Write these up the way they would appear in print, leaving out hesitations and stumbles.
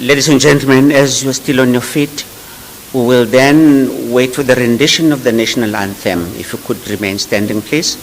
Ladies and gentlemen, as you're still on your feet, we will then wait for the rendition of the national anthem. If you could remain standing, please.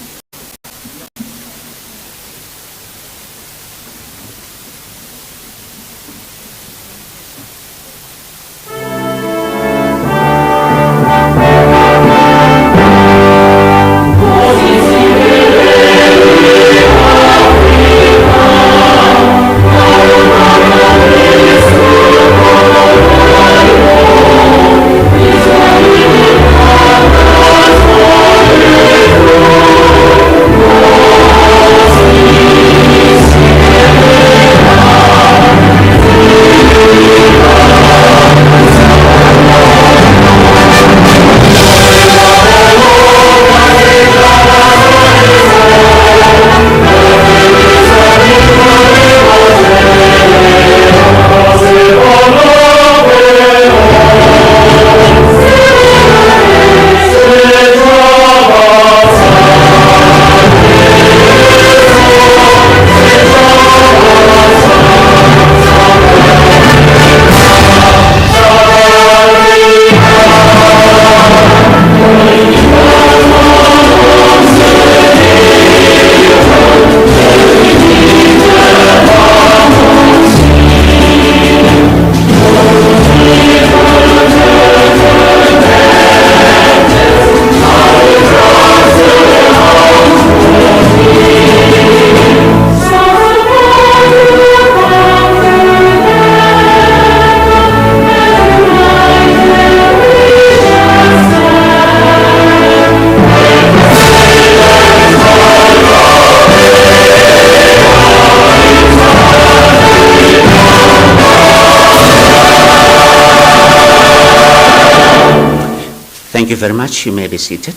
Thank you very much. You may be seated.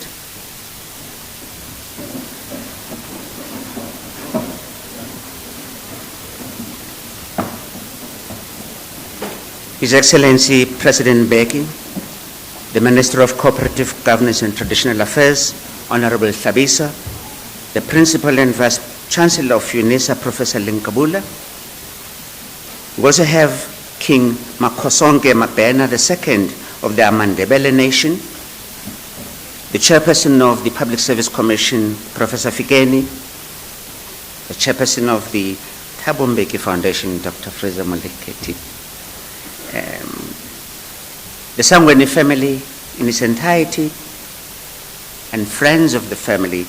His Excellency President Mbeki, the Minister of Cooperative Governance and Traditional Affairs, Honorable Thabisa, the Principal and Vice Chancellor of Unisa, Professor Linkabula. We also have King Makosonke Mabena II of the Amandebele Nation, the Chairperson of the Public Service Commission, Professor Fikeni, the Chairperson of the Thabo Mbeki Foundation, Dr. Fraser Moleketi, the Sangweni family in its entirety, and friends of the family,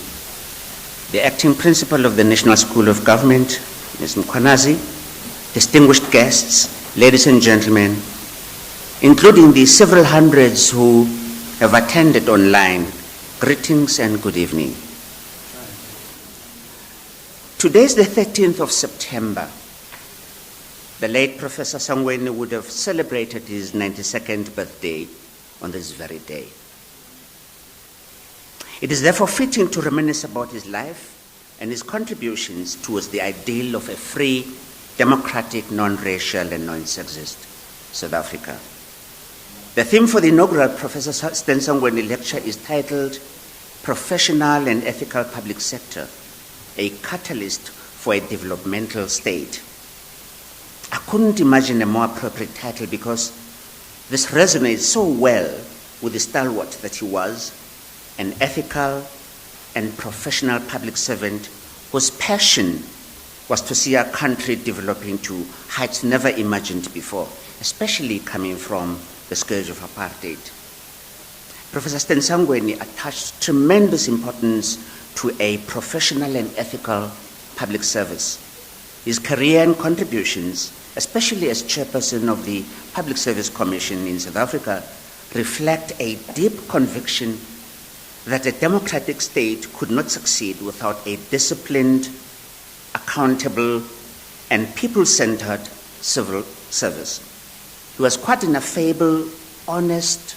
the Acting Principal of the National School of Government, Ms. Mkwanazi, distinguished guests, ladies and gentlemen, including the several hundreds who have attended online, greetings and good evening. Today is the 13th of September. The late Professor Sangweni would have celebrated his 92nd birthday on this very day. It is therefore fitting to reminisce about his life and his contributions towards the ideal of a free, democratic, non-racial and non-sexist South Africa. The theme for the inaugural Professor Stan Sangweni lecture is titled Professional and Ethical Public Sector, a Catalyst for a Developmental State. I couldn't imagine a more appropriate title because this resonates so well with the stalwart that he was, an ethical and professional public servant whose passion was to see our country developing to heights never imagined before, especially coming from the scourge of apartheid. Professor Stan Sangweni attached tremendous importance to a professional and ethical public service. His career and contributions, especially as chairperson of the Public Service Commission in South Africa, reflect a deep conviction that a democratic state could not succeed without a disciplined, accountable, and people-centered civil service. He was quite an affable, honest,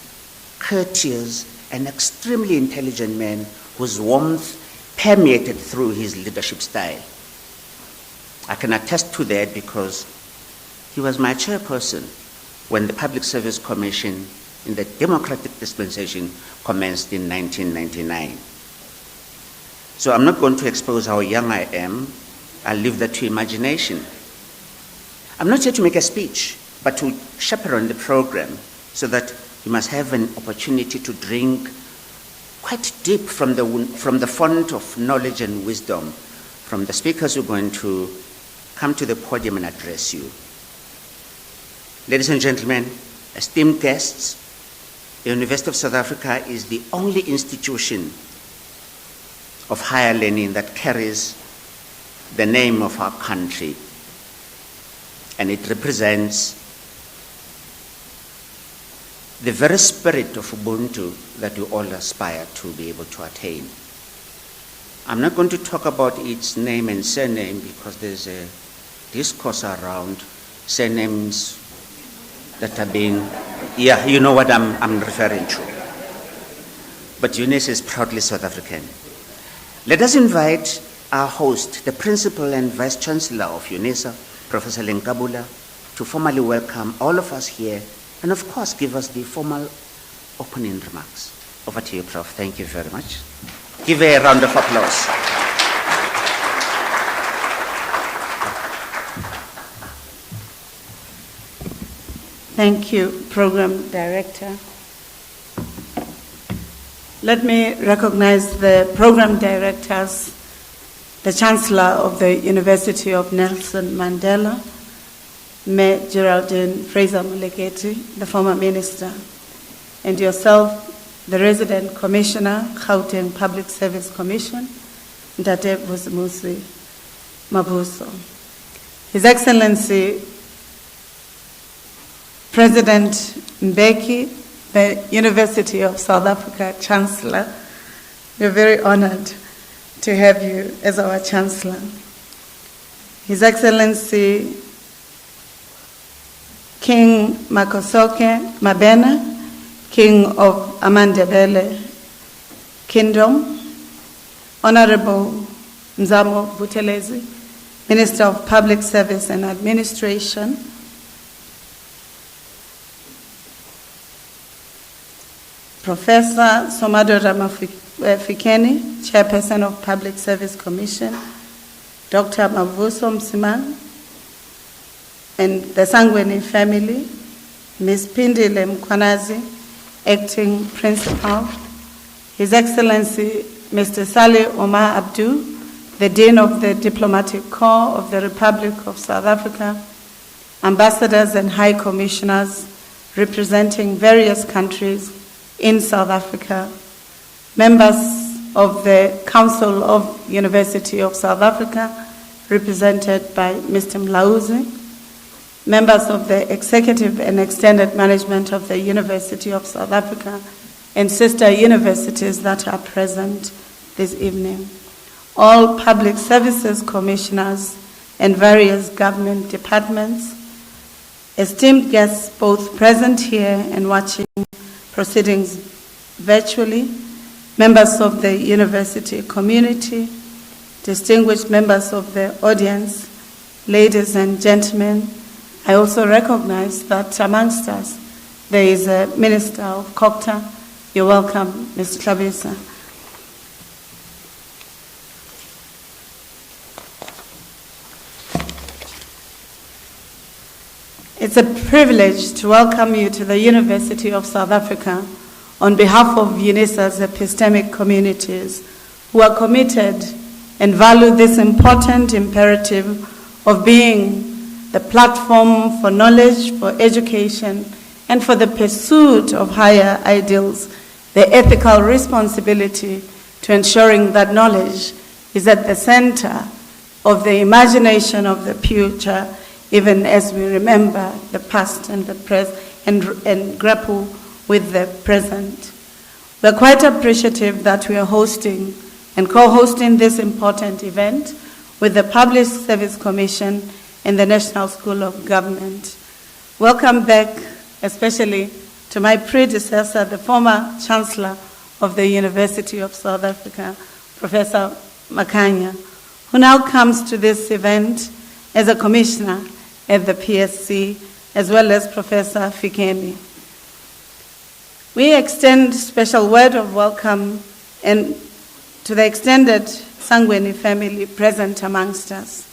courteous, and extremely intelligent man whose warmth permeated through his leadership style. I can attest to that because he was my chairperson when the Public Service Commission in the democratic dispensation commenced in 1999. So I'm not going to expose how young I am. I'll leave that to imagination. I'm not here to make a speech, but to chaperone the program so that you must have an opportunity to drink quite deep from the font of knowledge and wisdom from the speakers who are going to come to the podium and address you. Ladies and gentlemen, esteemed guests, the University of South Africa is the only institution of higher learning that carries the name of our country, and it represents the very spirit of Ubuntu that we all aspire to be able to attain. I'm not going to talk about its name and surname because there's a discourse around surnames that are being, yeah, you know what I'm referring to. But Unisa is proudly South African. Let us invite our host, the Principal and Vice Chancellor of Unisa, Professor Lenkabula, to formally welcome all of us here and of course give us the formal opening remarks. Over to you, Prof. Thank you very much. Give a round of applause. Thank you, Program Director. Let me recognize the Program Directors, the Chancellor of the University of Nelson Mandela, Mayor Geraldine Fraser-Moleketi, the former Minister, and yourself, the Resident Commissioner, Gauteng Public Service Commission, Ntate Vusimusi Mabuso. His Excellency, President Mbeki, the University of South Africa Chancellor, we're very honored to have you as our Chancellor. His Excellency, King Makosoke Mabena, King of Amandebele Kingdom, Honorable Nzamo Buthelezi, Minister of Public Service and Administration, Professor Somado Ramafikeni, Chairperson of Public Service Commission, Dr. Mavuso Msimang, and the Sangweni family, Ms. Pindile Mkwanazi, Acting Principal, His Excellency Mr. Saleh Omar Abdu, the Dean of the Diplomatic Corps of the Republic of South Africa, ambassadors and high commissioners representing various countries in South Africa, members of the Council of University of South Africa, represented by Mr. Mlauzi, members of the executive and extended management of the University of South Africa, and sister universities that are present this evening, all public services commissioners and various government departments, esteemed guests both present here and watching proceedings virtually, members of the university community, distinguished members of the audience, ladies and gentlemen, I also recognize that amongst us there is a Minister of COCTA. You're welcome, Mr. Klabisa. It's a privilege to welcome you to the University of South Africa on behalf of UNISA's epistemic communities who are committed and value this important imperative of being the platform for knowledge, for education, and for the pursuit of higher ideals, the ethical responsibility to ensuring that knowledge is at the center of the imagination of the future, even as we remember the past and the present and grapple with the present. We're quite appreciative that we are hosting and co-hosting this important event with the Public Service Commission and the National School of Government. Welcome back, especially to my predecessor, the former Chancellor of the University of South Africa, Professor Makanya, who now comes to this event as a commissioner at the PSC, as well as Professor Fikeni. We extend special word of welcome and to the extended Sangweni family present amongst us.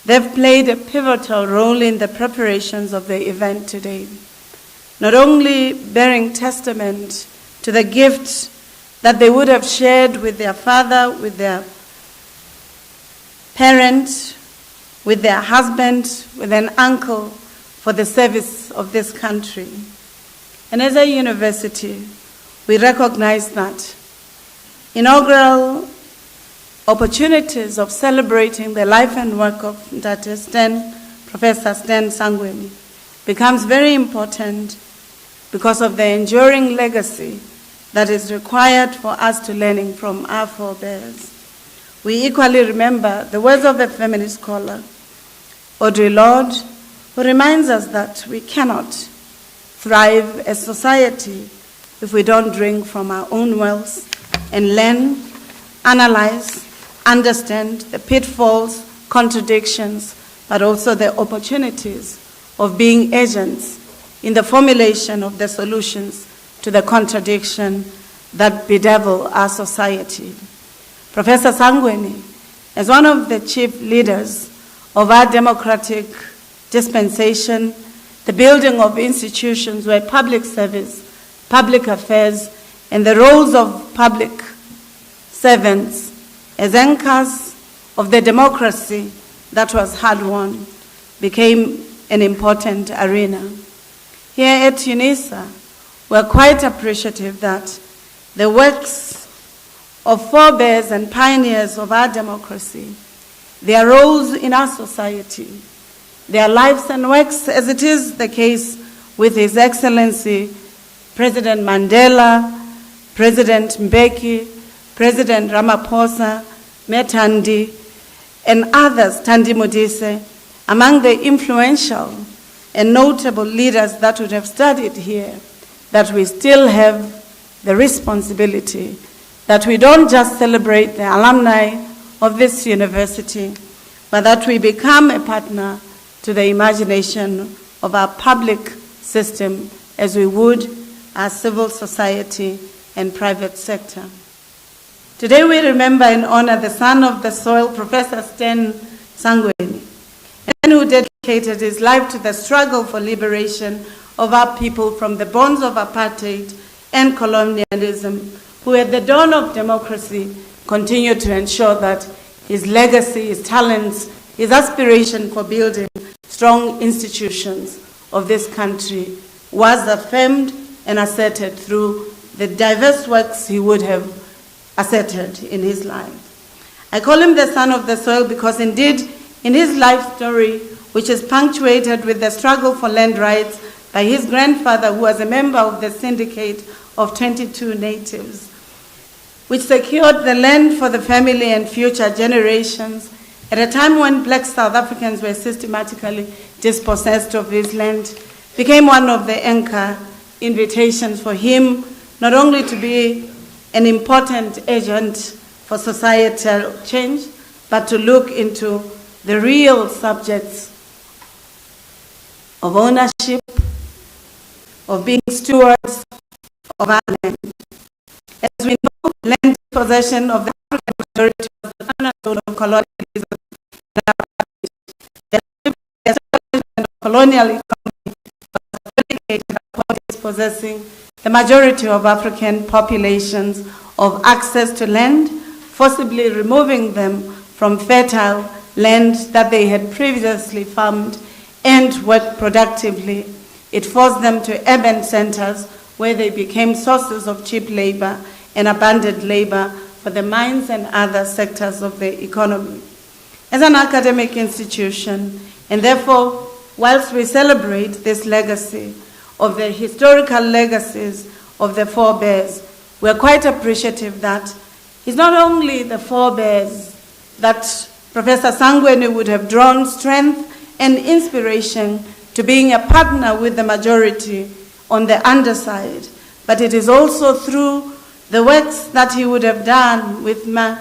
They've played a pivotal role in the preparations of the event today, not only bearing testament to the gift that they would have shared with their father, with their parent, with their husband, with an uncle for the service of this country. And as a university, we recognize that inaugural opportunities of celebrating the life and work of Professor Stan Sangweni becomes very important because of the enduring legacy that is required for us to learning from our forebears. We equally remember the words of a feminist scholar, Audre Lorde, who reminds us that we cannot thrive as society if we don't drink from our own wells and learn, analyze, understand the pitfalls, contradictions, but also the opportunities of being agents in the formulation of the solutions to the contradiction that bedevil our society. Professor Sangweni, as one of the chief leaders of our democratic dispensation, the building of institutions where public service, public affairs, and the roles of public servants as anchors of the democracy that was hard-won became an important arena. Here at Unisa, we're quite appreciative that the works of forebears and pioneers of our democracy, their roles in our society, their lives and works, as it is the case with His Excellency President Mandela, President Mbeki, President Ramaphosa, Metandi, and others, Thandi Modise, among the influential and notable leaders that would have studied here, that we still have the responsibility that we don't just celebrate the alumni of this university, but that we become a partner to the imagination of our public system as we would our civil society and private sector. Today we remember and honor the son of the soil, Professor Stan Sangweni, and who dedicated his life to the struggle for liberation of our people from the bonds of apartheid and colonialism, who at the dawn of democracy continued to ensure that his legacy, his talents, his aspiration for building strong institutions of this country was affirmed and asserted through the diverse works he would have asserted in his life. I call him the son of the soil because indeed in his life story, which is punctuated with the struggle for land rights by his grandfather, who was a member of the syndicate of 22 natives, which secured the land for the family and future generations at a time when black South Africans were systematically dispossessed of his land, became one of the anchor invitations for him not only to be an important agent for societal change, but to look into the real subjects of ownership, of being stewards of our land. As we know, land possession of the African majority of the cornerstone of colonialism, the establishment of colonial economy was predicated upon dispossessing the majority of African populations of access to land, forcibly removing them from fertile land that they had previously farmed and worked productively. It forced them to urban centers where they became sources of cheap labor and abundant labor for the mines and other sectors of the economy. as an academic institution, and therefore, whilst we celebrate this legacy of the historical legacies of the forebears, we are quite appreciative that it's not only the forebears that Professor Sangweni would have drawn strength and inspiration to being a partner with the majority on the underside, but it is also through the works that he would have done with Me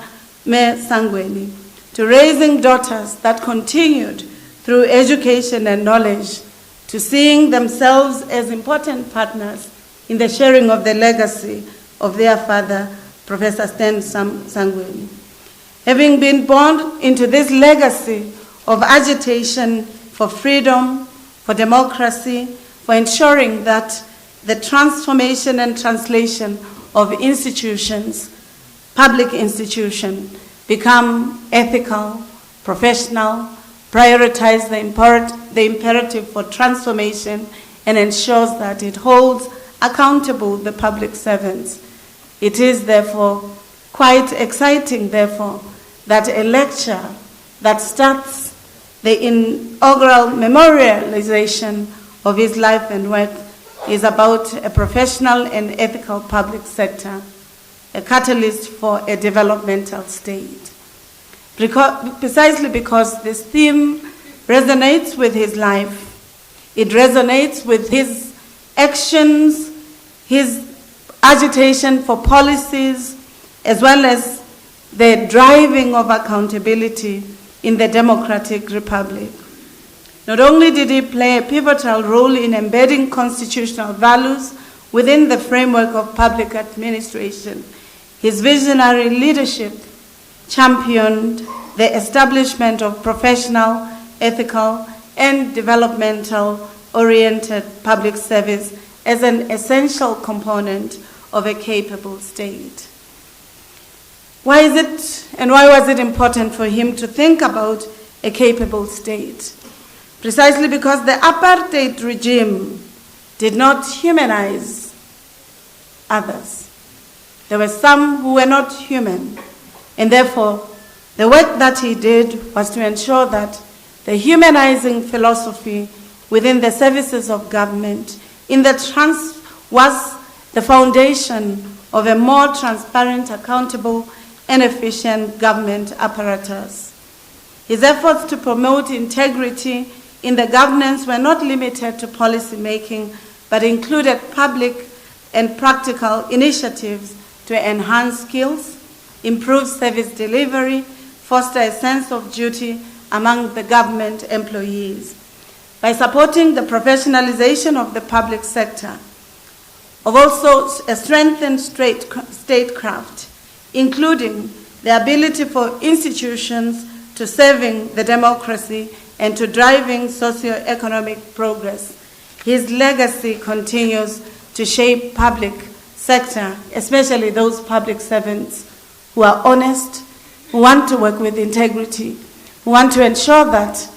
Sangweni to raising daughters that continued through education and knowledge to seeing themselves as important partners in the sharing of the legacy of their father, Professor Stan Sangweni. Having been born into this legacy of agitation for freedom, for democracy, for ensuring that the transformation and translation of institutions, public institutions, become ethical, professional, prioritize the imperative for transformation, and ensures that it holds accountable the public servants. It is therefore quite exciting, therefore, that a lecture that starts the inaugural memorialization of his life and work is about a professional and ethical public sector, a catalyst for a developmental state. Precisely because this theme resonates with his life, it resonates with his actions, his agitation for policies, as well as the driving of accountability in the Democratic Republic. Not only did he play a pivotal role in embedding constitutional values within the framework of public administration, his visionary leadership championed the establishment of professional, ethical, and developmental-oriented public service as an essential component of a capable state. Why is it, and why was it important for him to think about a capable state? Precisely because the apartheid regime did not humanize others. There were some who were not human, and therefore the work that he did was to ensure that the humanizing philosophy within the services of government was the foundation of a more transparent, accountable, and efficient government apparatus. His efforts to promote integrity in the governance were not limited to policy making, but included public and practical initiatives to enhance skills, improve service delivery, foster a sense of duty among the government employees. By supporting the professionalization of the public sector, of also a strengthened statecraft, including the ability for institutions to serving the democracy and to driving socio-economic progress. His legacy continues to shape public sector, especially those public servants who are honest, who want to work with integrity, who want to ensure that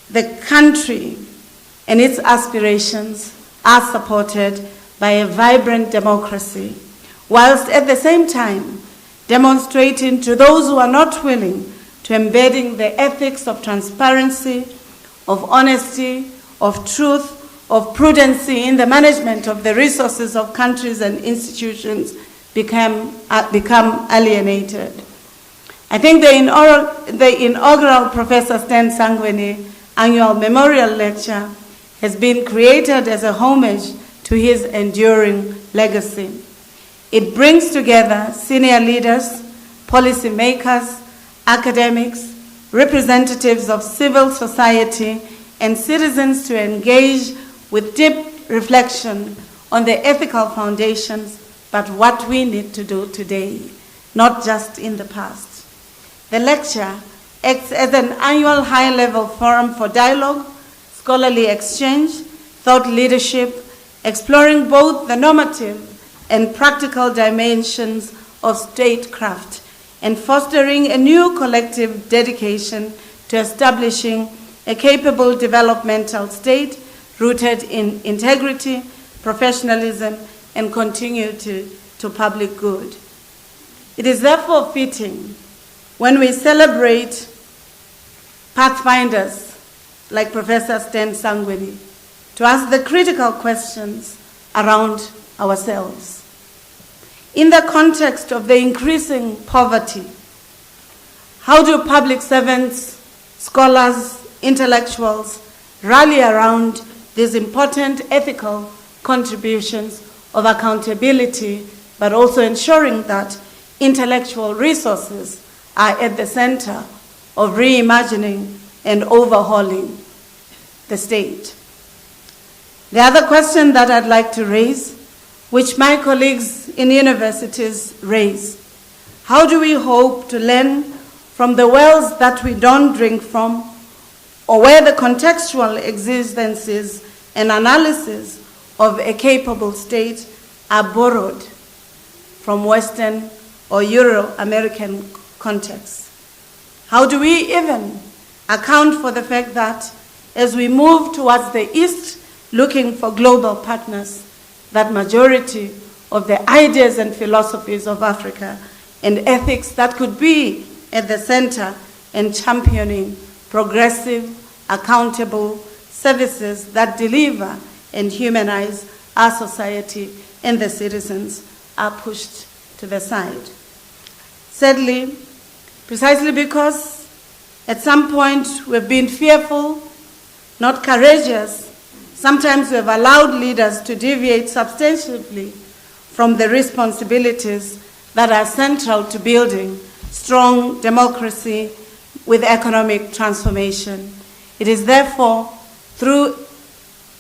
the country and its aspirations are supported by a vibrant democracy, whilst at the same time demonstrating to those who are not willing to embedding the ethics of transparency, of honesty, of truth, of prudency in the management of the resources of countries and institutions become alienated. I think the inaugural Professor Stan Sangweni annual memorial lecture has been created as a homage to his enduring legacy. It brings together senior leaders, policymakers, academics, representatives of civil society, and citizens to engage with deep reflection on the ethical foundations, but what we need to do today, not just in the past. The lecture acts as an annual high-level forum for dialogue, scholarly exchange, thought leadership, exploring both the normative and practical dimensions of statecraft, and fostering a new collective dedication to establishing a capable developmental state rooted in integrity, professionalism, and continuity to public good. It is therefore fitting when we celebrate pathfinders like Professor Sten Sangweni to ask the critical questions around ourselves. In the context of the increasing poverty, how do public servants, scholars, intellectuals rally around these important ethical contributions of accountability, but also ensuring that intellectual resources are at the center of reimagining and overhauling the state? The other question that I'd like to raise, which my colleagues in universities raise: how do we hope to learn from the wells that we don't drink from, or where the contextual existences and analysis of a capable state are borrowed from Western or Euro-American contexts? How do we even account for the fact that as we move towards the East, looking for global partners, that majority of the ideas and philosophies of Africa and ethics that could be at the center and championing progressive, accountable services that deliver and humanize our society and the citizens are pushed to the side? Sadly, precisely because at some point we've been fearful, not courageous, sometimes we have allowed leaders to deviate substantially from the responsibilities that are central to building strong democracy with economic transformation. It is therefore through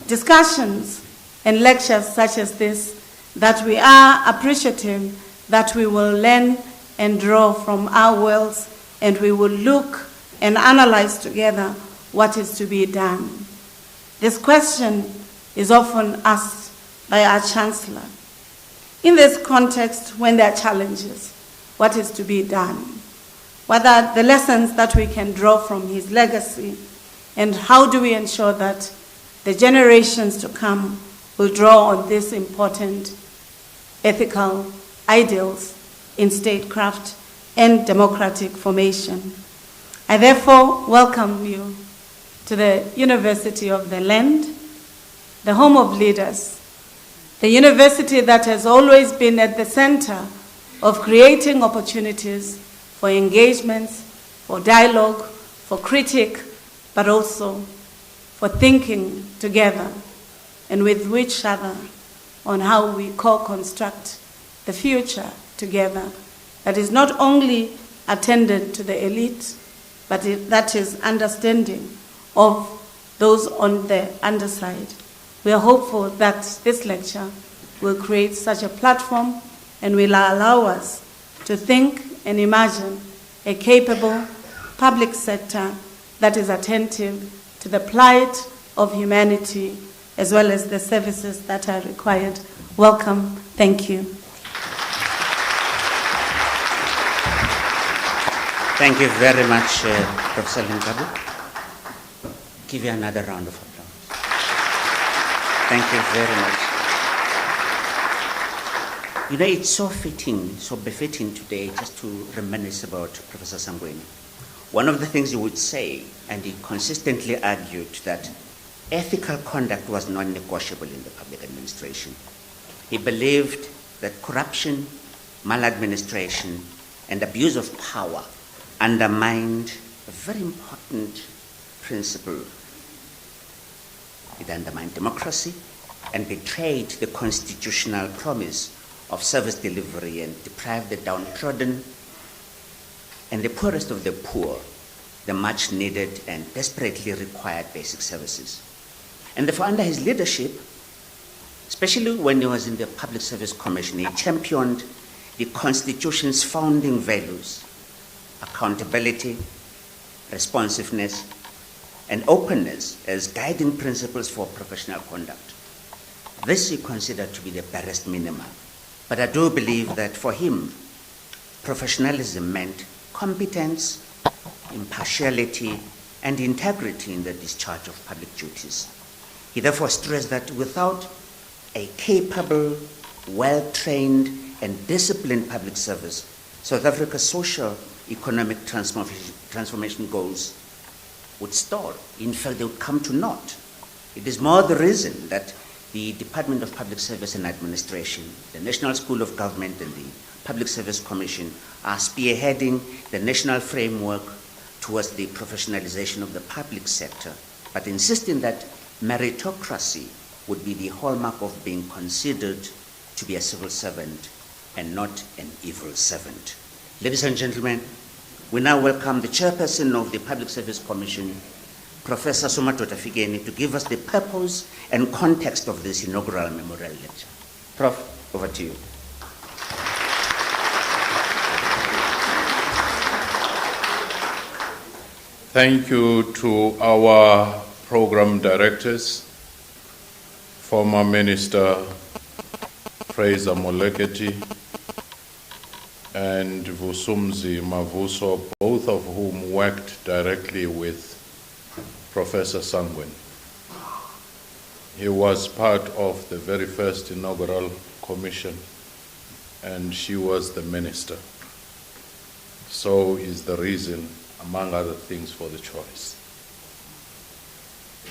discussions and lectures such as this that we are appreciative that we will learn and draw from our wells, and we will look and analyze together what is to be done. This question is often asked by our Chancellor. In this context, when there are challenges, what is to be done? What are the lessons that we can draw from his legacy, and how do we ensure that the generations to come will draw on these important ethical ideals in statecraft and democratic formation? I therefore welcome you to the University of the Land, the home of leaders, the university that has always been at the center of creating opportunities for engagements, for dialogue, for critique, but also for thinking together and with each other on how we co-construct the future together that is not only attended to the elite, but that is understanding of those on the underside. We are hopeful that this lecture will create such a platform and will allow us to think and imagine a capable public sector that is attentive to the plight of humanity as well as the services that are required. Welcome. Thank you. Thank you very much, Professor Linkabu. Give you another round of applause. Thank you very much. You know, it's so fitting, so befitting today just to reminisce about Professor Sangweni. One of the things he would say, and he consistently argued, that ethical conduct was non-negotiable in the public administration. He believed that corruption, maladministration, and abuse of power undermined a very important principle. It undermined democracy and betrayed the constitutional promise of service delivery and deprived the downtrodden and the poorest of the poor the much needed and desperately required basic services. And therefore, under his leadership, especially when he was in the Public Service Commission, he championed the Constitution's founding values: accountability, responsiveness, and openness as guiding principles for professional conduct. This he considered to be the barest minima. But I do believe that for him, professionalism meant competence, impartiality, and integrity in the discharge of public duties. He therefore stressed that without a capable, well-trained, and disciplined public service, South Africa's social economic transformation goals would stall. In fact, they would come to naught. It is more the reason that the Department of Public Service and Administration, the National School of Government, and the Public Service Commission are spearheading the national framework towards the professionalization of the public sector, but insisting that meritocracy would be the hallmark of being considered to be a civil servant and not an evil servant. Ladies and gentlemen, we now welcome the chairperson of the Public Service Commission, Professor Sumadoda Figeni, to give us the purpose and context of this inaugural memorial lecture. Prof, over to you. Thank you to our program directors, former Minister Fraser Moleketi and Vusumzi Mavuso, both of whom worked directly with Professor Sangweni. He was part of the very first inaugural commission, and she was the minister. So is the reason, among other things, for the choice.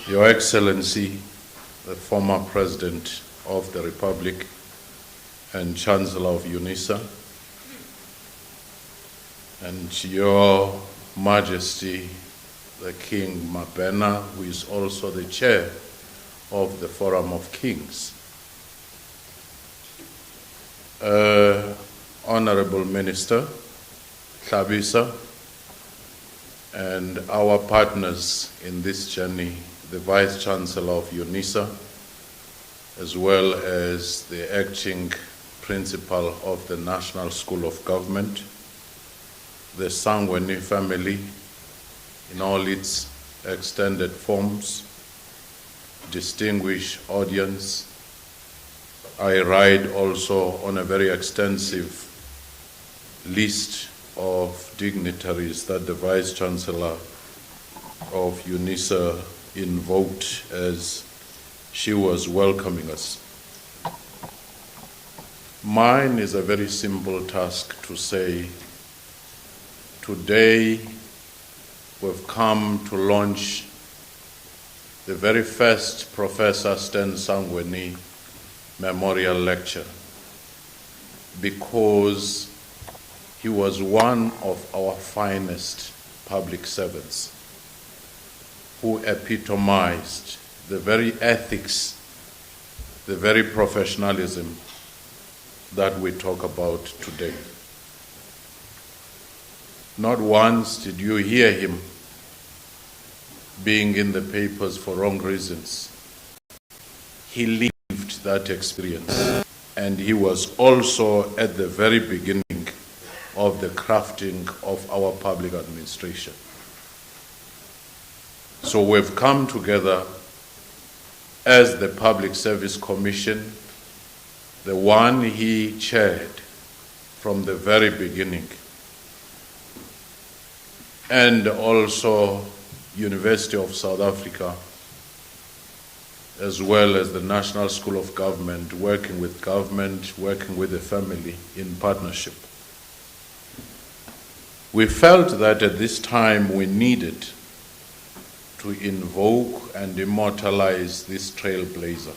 Your Excellency, the former President of the Republic and Chancellor of Unisa, and Your Majesty, the King Mabena, who is also the chair of the Forum of Kings. Honorable Minister Thabisa, and our partners in this journey, the Vice Chancellor of Unisa, as well as the acting principal of the National School of Government, the Sangweni family in all its extended forms, distinguished audience. I ride also on a very extensive list of dignitaries that the Vice Chancellor of Unisa invoked as she was welcoming us. Mine is a very simple task to say, today we've come to launch the very first Professor Stan Sangweni Memorial Lecture, because he was one of our finest public servants who epitomized the very ethics, the very professionalism that we talk about today. Not once did you hear him being in the papers for wrong reasons. He lived that experience, and he was also at the very beginning of the crafting of our public administration. So we've come together as the Public Service Commission, the one he chaired from the very beginning, and also University of South Africa, as well as the National School of Government, working with the family in partnership. We felt that at this time we needed to invoke and immortalize this trailblazer,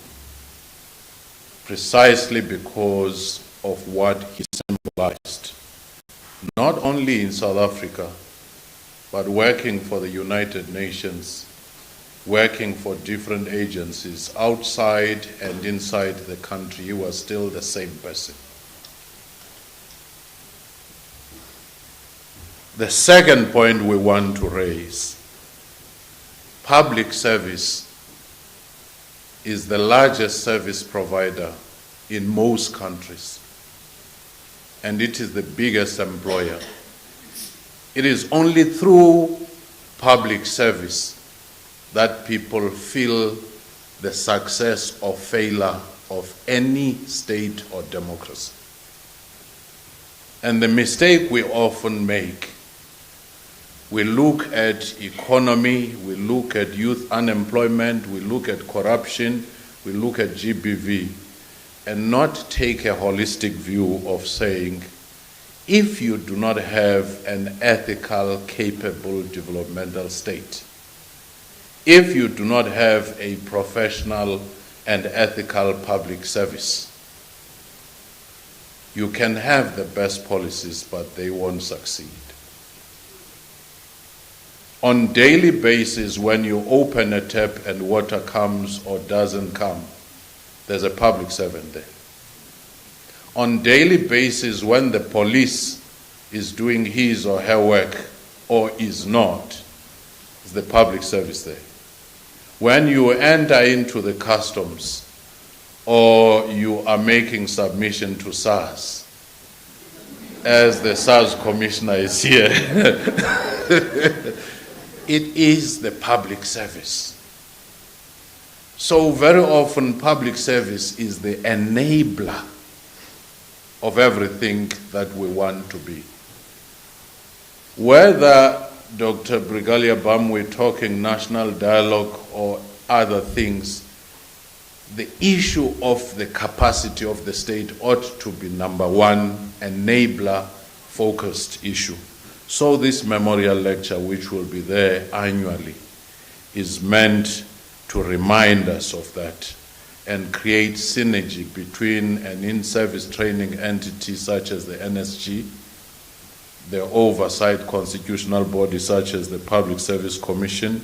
precisely because of what he symbolized, not only in South Africa, but working for the United Nations, working for different agencies outside and inside the country. He was still the same person. The second point we want to raise: public service is the largest service provider in most countries, and it is the biggest employer. It is only through public service that people feel the success or failure of any state or democracy. And the mistake we often make, we look at economy, we look at youth unemployment, we look at corruption, we look at GBV, and not take a holistic view of saying, if you do not have an ethical, capable developmental state, if you do not have a professional and ethical public service, you can have the best policies, but they won't succeed. On daily basis, when you open a tap and water comes or doesn't come, there's a public servant there. On daily basis, when the police is doing his or her work or is not, is the public service there. When you enter into the customs or you are making submission to SARS, as the SARS commissioner is here, it is the public service. So very often public service is the enabler of everything that we want to be. Whether Dr. Brigalia Bam, we're talking national dialogue or other things, the issue of the capacity of the state ought to be number one, enabler-focused issue. So this memorial lecture, which will be there annually, is meant to remind us of that and create synergy between an in-service training entity such as the NSG, the oversight constitutional body such as the Public Service Commission,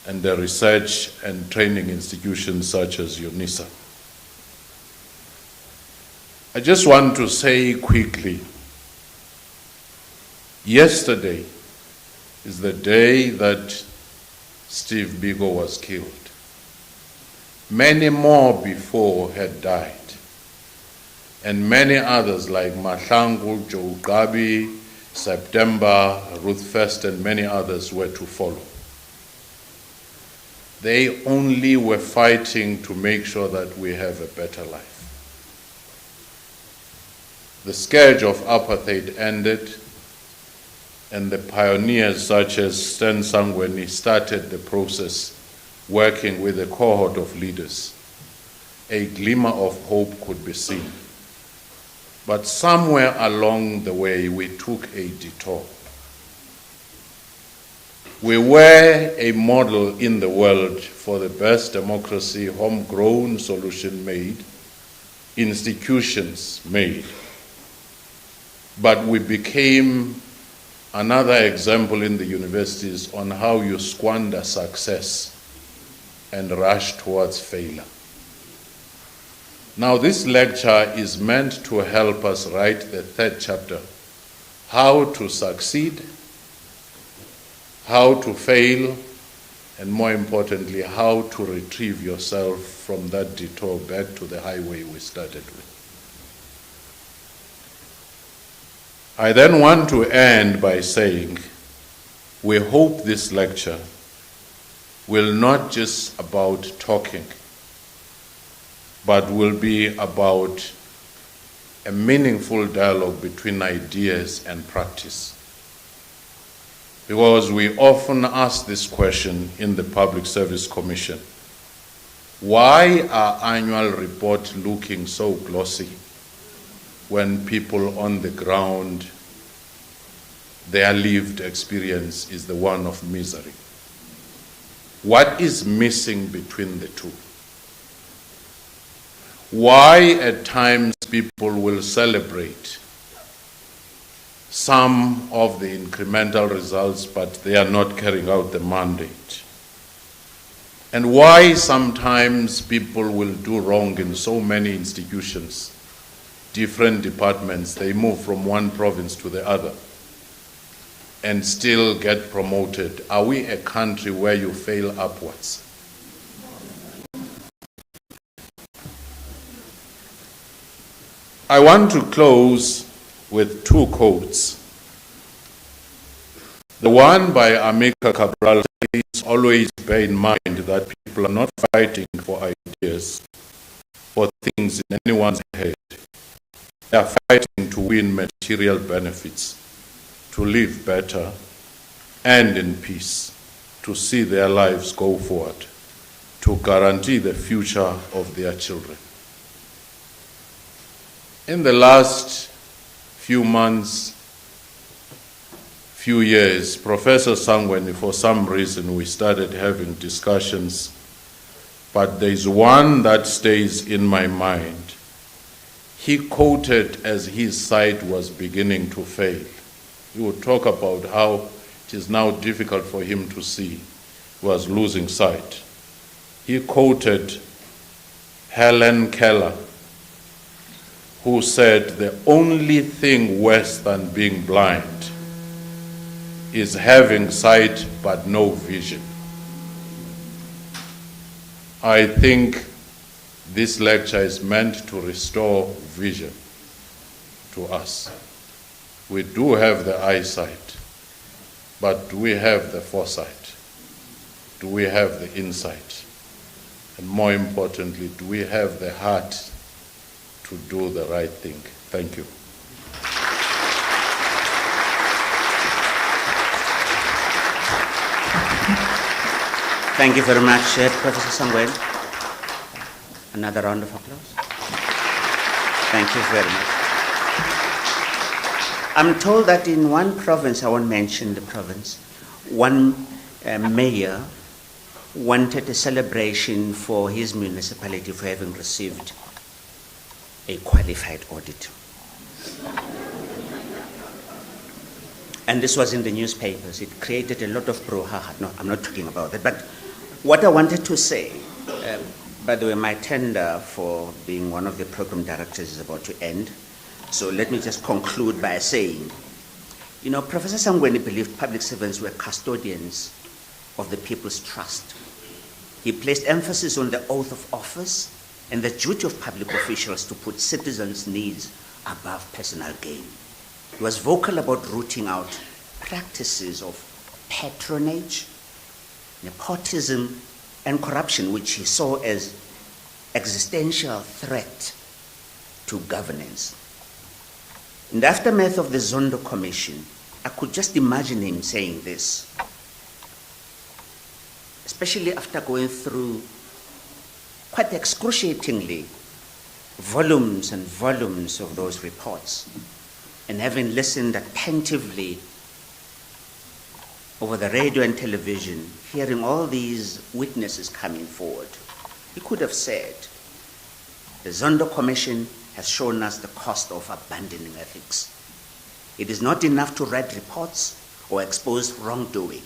and the research and training institutions such as Unisa. I just want to say quickly, yesterday is the day that Steve Biko was killed. Many more before had died, and many others like Mahlangu, Joe Gabi, September, Ruth First, and many others were to follow. They only were fighting to make sure that we have a better life. The scourge of apartheid ended, and the pioneers such as Stan Sangweni started the process working with a cohort of leaders. A glimmer of hope could be seen. But somewhere along the way, we took a detour. We were a model in the world for the best democracy, homegrown solution made, institutions made. But we became another example in the universities on how you squander success and rush towards failure. Now, this lecture is meant to help us write the third chapter, how to succeed, how to fail, and more importantly, how to retrieve yourself from that detour back to the highway we started with. I then want to end by saying, we hope this lecture will not just about talking, but will be about a meaningful dialogue between ideas and practice. Because we often ask this question in the Public Service Commission, why are annual reports looking so glossy when people on the ground, their lived experience is the one of misery? What is missing between the two? Why at times people will celebrate some of the incremental results, but they are not carrying out the mandate? And why sometimes people will do wrong in so many institutions, different departments, they move from one province to the other and still get promoted? Are we a country where you fail upwards? I want to close with two quotes. The one by Amika Cabral says, always bear in mind that people are not fighting for ideas or things in anyone's head. They are fighting to win material benefits, to live better and in peace, to see their lives go forward, to guarantee the future of their children. In the last few months, few years, Professor Sangweni, for some reason, we started having discussions, but there's one that stays in my mind. He quoted as his sight was beginning to fail. He would talk about how it is now difficult for him to see. He was losing sight. He quoted Helen Keller, who said, "The only thing worse than being blind is having sight but no vision." I think this lecture is meant to restore vision to us. We do have the eyesight, but do we have the foresight? Do we have the insight? And more importantly, do we have the heart to do the right thing? Thank you. Thank you very much, Professor Sangweni. Another round of applause. Thank you very much. I'm told that in one province, I won't mention the province, one mayor wanted a celebration for his municipality for having received a qualified audit. And this was in the newspapers. It created a lot of brouhaha. No, I'm not talking about that. But what I wanted to say, by the way, my tender for being one of the program directors is about to end. So let me just conclude by saying, you know, Professor Sangweni believed public servants were custodians of the people's trust. He placed emphasis on the oath of office and the duty of public officials to put citizens' needs above personal gain. He was vocal about rooting out practices of patronage, nepotism, and corruption, which he saw as existential threat to governance. In the aftermath of the Zondo Commission, I could just imagine him saying this, especially after going through quite excruciatingly volumes and volumes of those reports, and having listened attentively over the radio and television, hearing all these witnesses coming forward. He could have said, the Zondo Commission has shown us the cost of abandoning ethics. It is not enough to write reports or expose wrongdoing.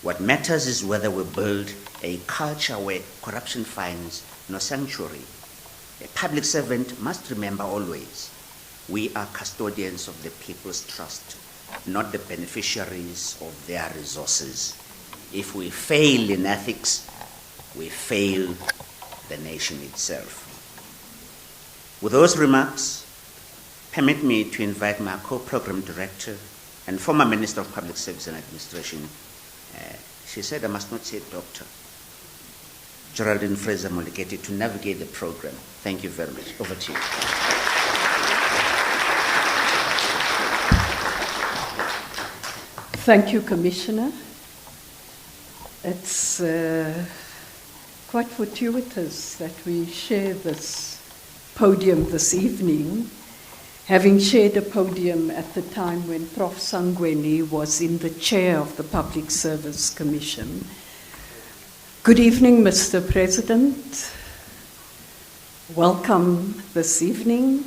What matters is whether we build a culture where corruption finds no sanctuary. A public servant must remember always, we are custodians of the people's trust, not the beneficiaries of their resources. If we fail in ethics, we fail the nation itself. With those remarks, permit me to invite my co-program director and former Minister of Public Service and Administration. She said I must not say doctor, Geraldine Fraser-Moleketi, to navigate the program. Thank you very much. Over to you. Thank you, Commissioner. It's quite fortuitous that we share this podium this evening, having shared a podium at the time when Prof. Sangweni was in the chair of the Public Service Commission. Good evening, Mr. President. Welcome this evening.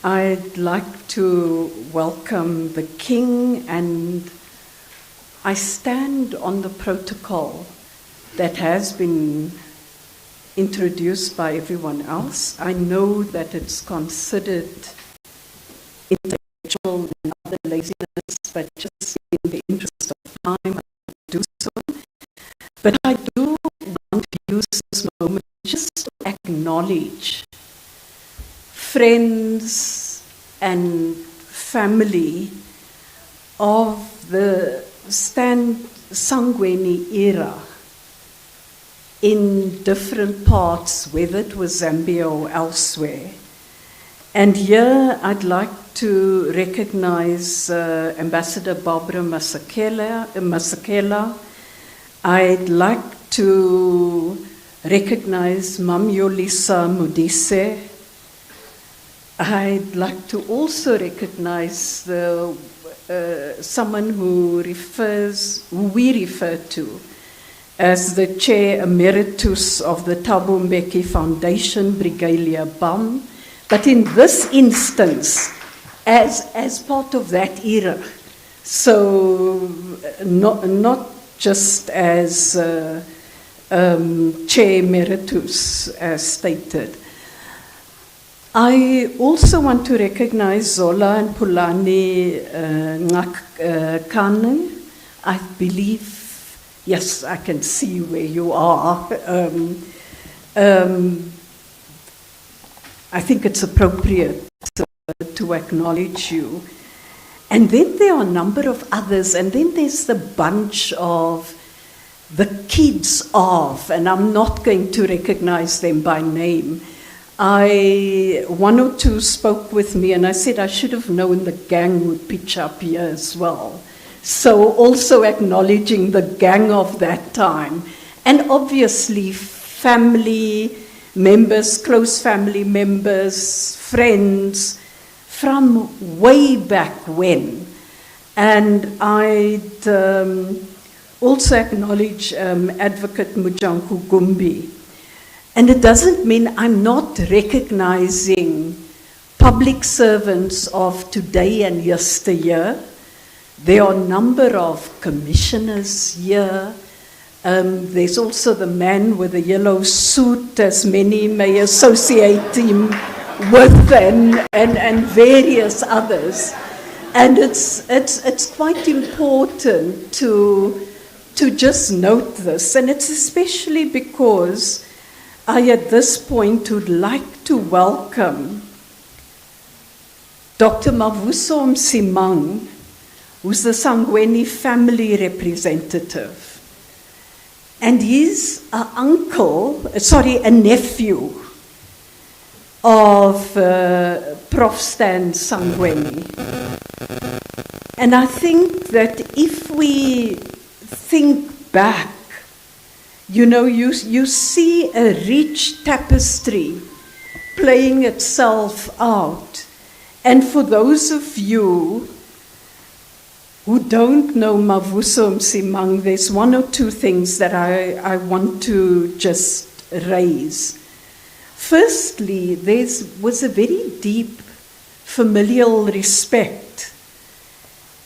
I'd like to welcome the King, and I stand on the protocol that has been introduced by everyone else. I know that it's considered intellectual and other laziness, but just in the interest of time, I do so. But I do want to use this moment just to acknowledge friends and family of the Sangweni era in different parts, whether it was Zambia or elsewhere. And here I'd like to recognize Ambassador Barbara Masekela. I'd like to recognize Mam Yolisa Modise. I'd like to also recognize the someone who we refer to as the Chair Emeritus of the Thabo Mbeki Foundation, Brigadier Bam, but in this instance, as part of that era. So not just as Chair Emeritus, as stated. I also want to recognize Zola and Pulani Kane. I believe, yes, I can see where you are. I think it's appropriate to acknowledge you. And then there are a number of others, and then there's the bunch of the kids of, and I'm not going to recognize them by name. One or two spoke with me, and I said I should have known the gang would pitch up here as well. So also acknowledging the gang of that time, and obviously family members, close family members, friends from way back when. And I'd also acknowledge Advocate Mujanku Gumbi. And it doesn't mean I'm not recognizing public servants of today and yesteryear. There are a number of commissioners here. There's also the man with the yellow suit, as many may associate him with, and various others. And it's quite important to just note this. And it's especially because I, at this point, would like to welcome Dr. Mavuso Msimang, who's the Sangweni family representative. And he's a nephew of Prof. Stan Sangweni. And I think that if we think back, you see a rich tapestry playing itself out. And for those of you who don't know Mavuso Msimang, there's one or two things that I want to just raise. Firstly, there was a very deep familial respect.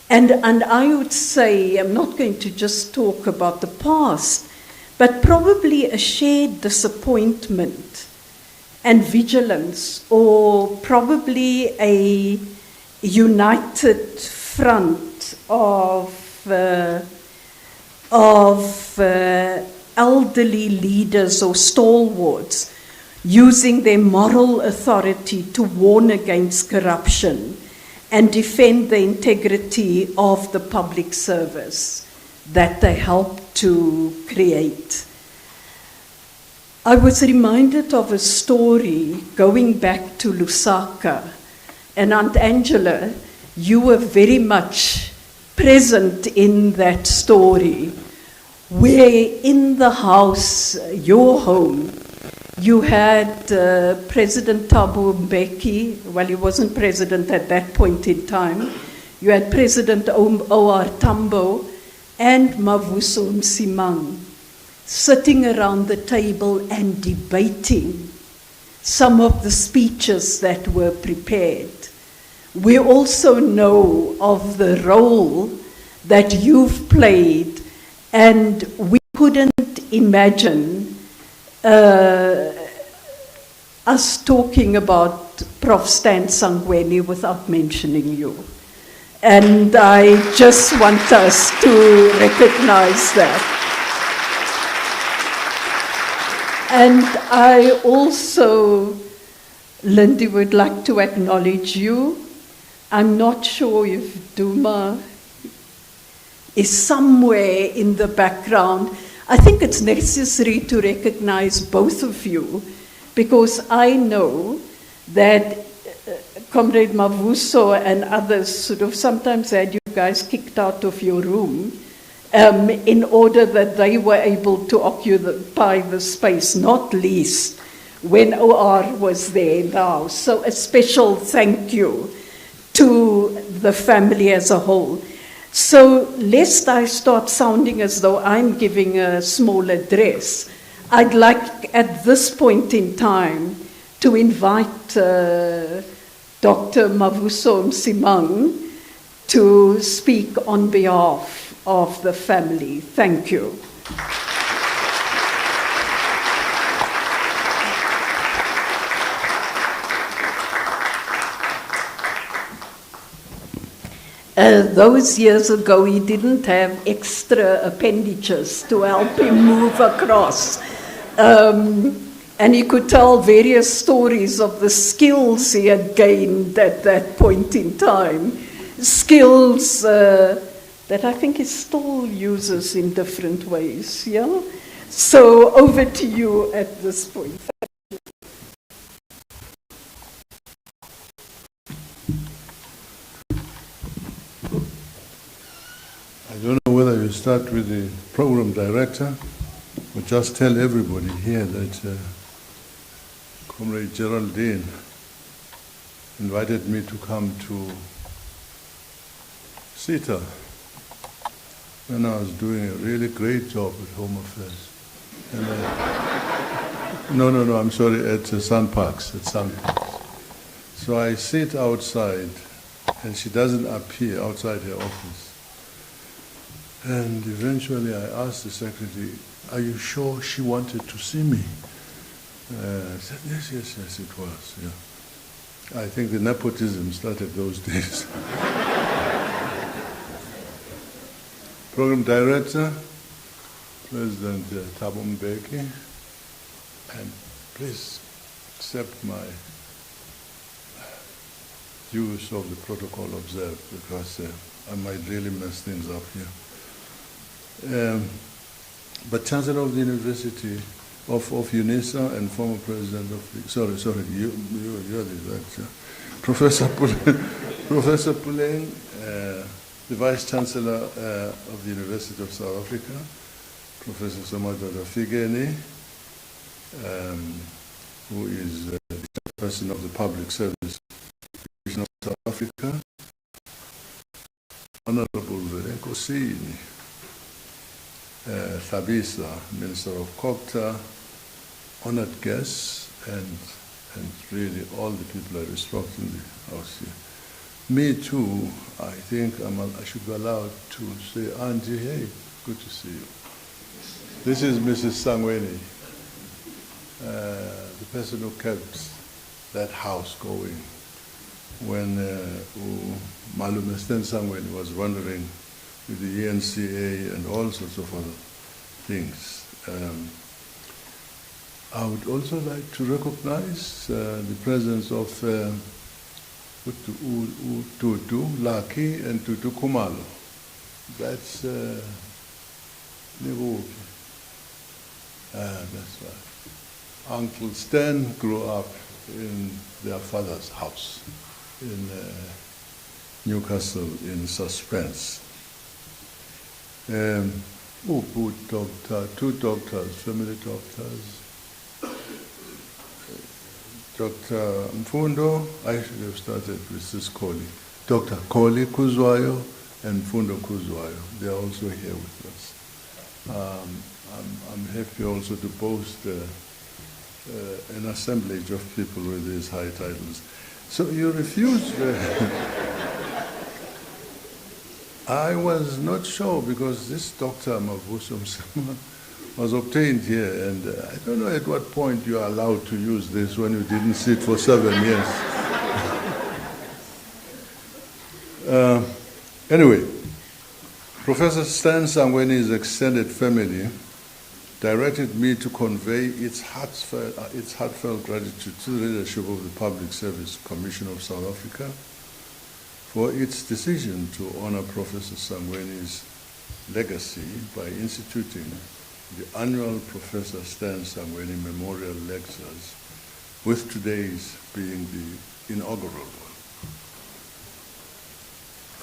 And I would say, I'm not going to just talk about the past, but probably a shared disappointment and vigilance, or probably a united front of elderly leaders or stalwarts using their moral authority to warn against corruption and defend the integrity of the public service that they helped to create. I was reminded of a story going back to Lusaka, and Aunt Angela, you were very much present in that story, where in the house, your home, you had President Thabo Mbeki. Well, he wasn't president at that point in time. You had President O.R. Tambo and Mavuso Msimang sitting around the table and debating some of the speeches that were prepared. We also know of the role that you've played, and we couldn't imagine us talking about Prof. Stan Sangweni without mentioning you. And I just want us to recognize that. And I also, Lindy, would like to acknowledge you. I'm not sure if Duma is somewhere in the background. I think it's necessary to recognize both of you, because I know that Comrade Mavuso and others sort of sometimes had you guys kicked out of your room in order that they were able to occupy the space, not least when OR was there now. So a special thank you to the family as a whole. So, lest I start sounding as though I'm giving a small address, I'd like at this point in time to invite Dr. Mavuso Msimang to speak on behalf of the family. Thank you. Those years ago, he didn't have extra appendages to help him move across. And he could tell various stories of the skills he had gained at that point in time. Skills that I think he still uses in different ways, yeah? So over to you at this point. I don't know whether you start with the program director, but just tell everybody here that Comrade Geraldine invited me to come to CETA when I was doing a really great job at Home Affairs. And no, I'm sorry, at Sun Parks, at Sun Parks. So I sit outside, and she doesn't appear outside her office. And eventually I asked the secretary, are you sure she wanted to see me? I said, yes, it was, yeah. I think the nepotism started those days. Program Director, President Thabo Mbeki, and please accept my use of the protocol observed, because I might really mess things up here. But Chancellor of the University of Unisa and former President of the, sorry, you're the director. Professor Puleng, the Vice Chancellor of the University of South Africa, Professor Somadada Figeni, who is the chairperson of the Public Service Division of South Africa, Honorable Verenko Sini, SABC, Minister of COGTA, honored guests, and really all the people I respect in the house here. Me too, I think I should be allowed to say, Auntie, hey, good to see you. This is Mrs. Sangweni, the person who kept that house going when Malume Sten Sangweni was wandering with the ENCA and all sorts of other things. I would also like to recognize the presence of Tutu Laki and Tutu Kumalo. That's Nivuki. That's right. Uncle Stan grew up in their father's house in Newcastle in Suspense. Two doctors, family doctors. Dr. Mfundo, I should have started with this Koli. Dr. Koli Kuzwayo and Mfundo Kuzwayo. They are also here with us. I'm happy also to boast an assemblage of people with these high titles. So you refused. I was not sure because this Dr. Mavuso Msimang was obtained here, and I don't know at what point you are allowed to use this when you didn't sit for 7 years. Anyway, Professor Stan Sangweni's extended family directed me to convey its heartfelt gratitude to the leadership of the Public Service Commission of South Africa for its decision to honor Professor Sangweni's legacy by instituting the annual Professor Stan Sangweni Memorial Lectures, with today's being the inaugural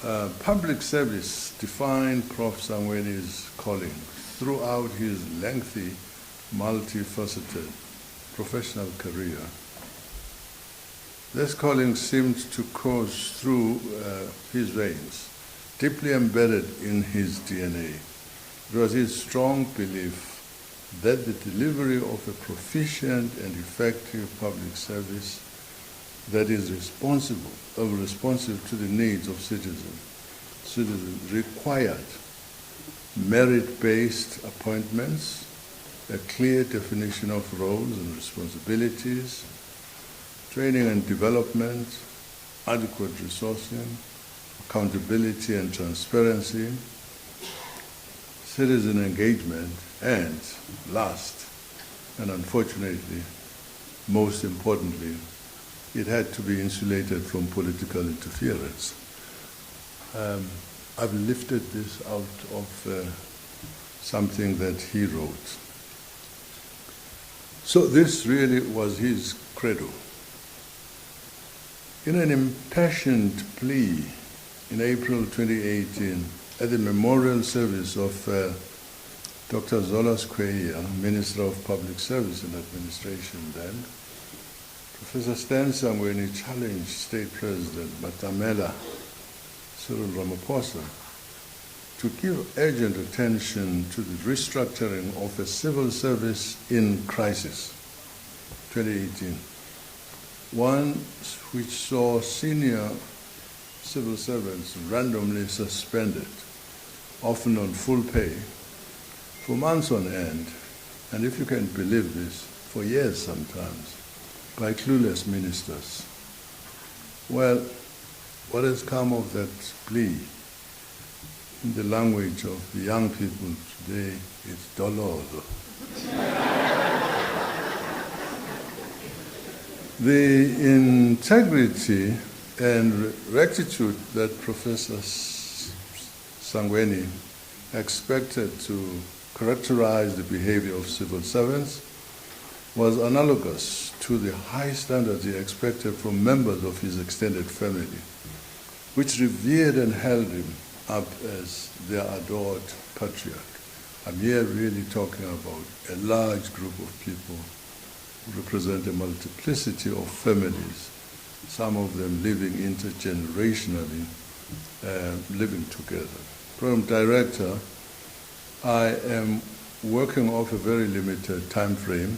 one. Public service defined Prof. Sangweni's calling throughout his lengthy, multifaceted professional career. This calling seemed to course through his veins, deeply embedded in his DNA. It was his strong belief that the delivery of a proficient and effective public service that is responsive to the needs of citizens required merit-based appointments, a clear definition of roles and responsibilities, training and development, adequate resourcing, accountability and transparency, citizen engagement, and last, and unfortunately, most importantly, it had to be insulated from political interference. I've lifted this out of something that he wrote. So this really was his credo. In an impassioned plea in April 2018 at the memorial service of Dr. Zola Skweyiya, Minister of Public Service and Administration then, Professor Stan Sangweni challenged State President Matamela Cyril Ramaphosa to give urgent attention to the restructuring of a civil service in crisis, 2018. One which saw senior civil servants randomly suspended, often on full pay, for months on end, and if you can believe this, for years sometimes, by clueless ministers. Well, what has come of that plea? In the language of the young people today, it's dololo. The integrity and rectitude that Professor Sangweni expected to characterize the behavior of civil servants was analogous to the high standards he expected from members of his extended family, which revered and held him up as their adored patriarch. I'm here really talking about a large group of people who represent a multiplicity of families, some of them living intergenerationally, living together. Program Director, I am working off a very limited time frame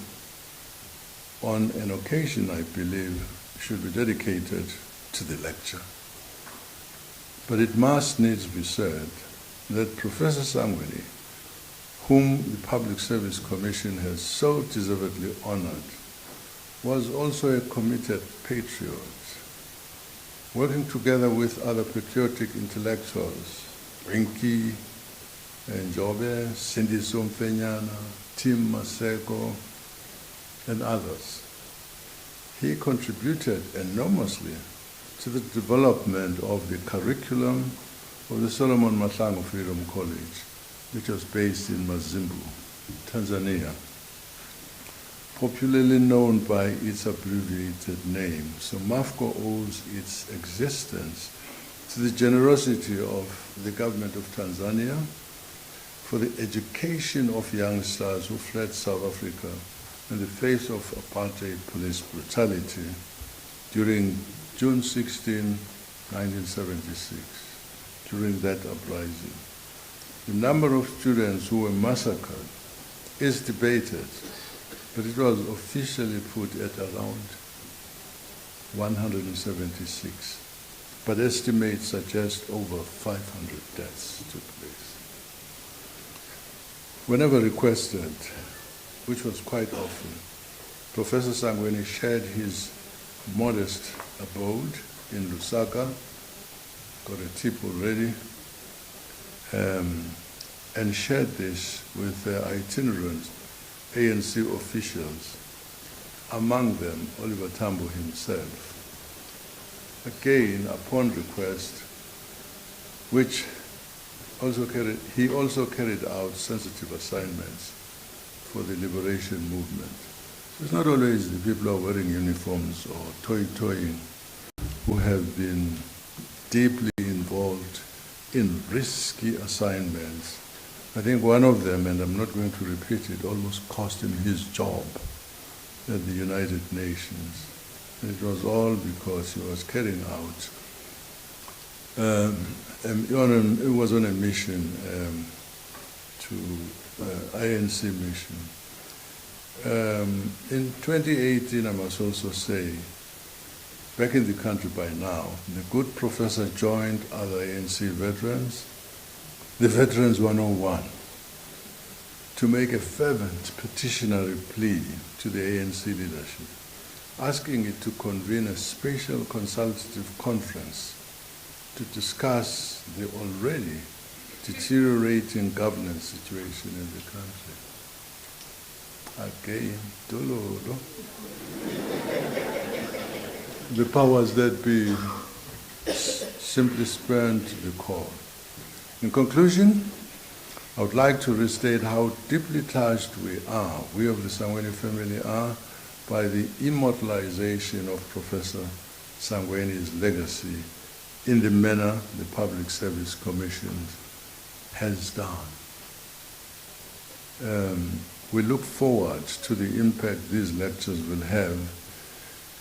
on an occasion I believe should be dedicated to the lecture. But it must needs be said that Professor Sangweni, whom the Public Service Commission has so deservedly honored, was also a committed patriot, working together with other patriotic intellectuals, Rinki, Njobe, Cindy Somfenyana, Tim Maseko, and others. He contributed enormously to the development of the curriculum of the Solomon Mahlangu Freedom College, which was based in Mazimbu, Tanzania, popularly known by its abbreviated name. So MAFCO owes its existence to the generosity of the government of Tanzania for the education of youngsters who fled South Africa in the face of apartheid police brutality during June 16, 1976, during that uprising. The number of students who were massacred is debated, but it was officially put at around 176. But estimates suggest over 500 deaths took place. Whenever requested, which was quite often, Professor Sangweni shared his modest abode in Lusaka, got a tip already, and shared this with itinerant ANC officials, among them Oliver Tambo himself. Again, upon request, which he also carried out sensitive assignments for the liberation movement. So it's not always the people who are wearing uniforms or toying who have been deeply involved in risky assignments. I think one of them, and I'm not going to repeat it, almost cost him his job at the United Nations. It was all because he was carrying out, it was on a mission to INC mission. In 2018, I must also say, back in the country by now, the good professor joined other ANC veterans, the Veterans 101, to make a fervent petitionary plea to the ANC leadership, asking it to convene a special consultative conference to discuss the already deteriorating governance situation in the country. Again, dololo. The powers that be simply spurned the call. In conclusion, I would like to restate how deeply touched we of the Sangweni family are, by the immortalization of Professor Sangweni's legacy in the manner the Public Service Commission has done. We look forward to the impact these lectures will have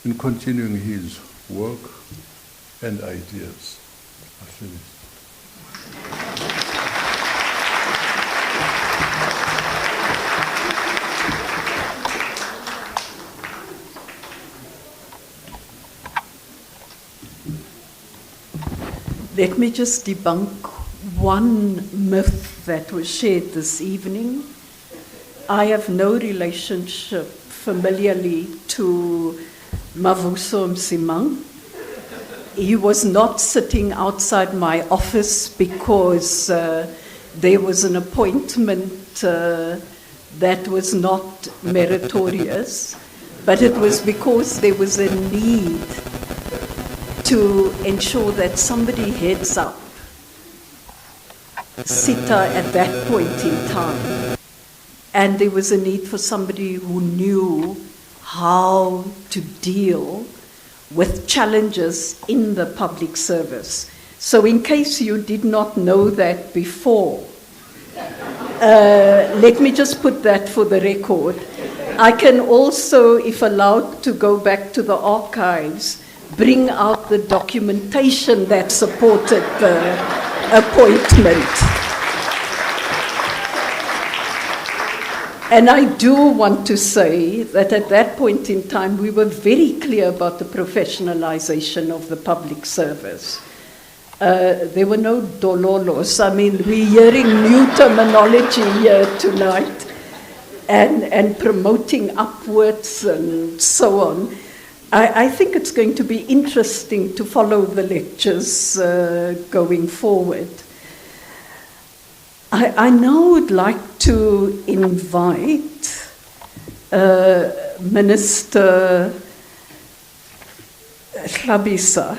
in continuing his work and ideas. I finish. Let me just debunk one myth that was shared this evening. I have no relationship familiarly to Mavuso Msimang. He was not sitting outside my office because there was an appointment that was not meritorious, but it was because there was a need to ensure that somebody heads up SITA at that point in time. And there was a need for somebody who knew how to deal with challenges in the public service. So in case you did not know that before, let me just put that for the record. I can also, if allowed to go back to the archives, bring out the documentation that supported the appointment. And I do want to say that at that point in time, we were very clear about the professionalization of the public service. There were no dololos. I mean, we're hearing new terminology here tonight and promoting upwards and so on. I think it's going to be interesting to follow the lectures going forward. I now would like to invite Minister Hlabisa,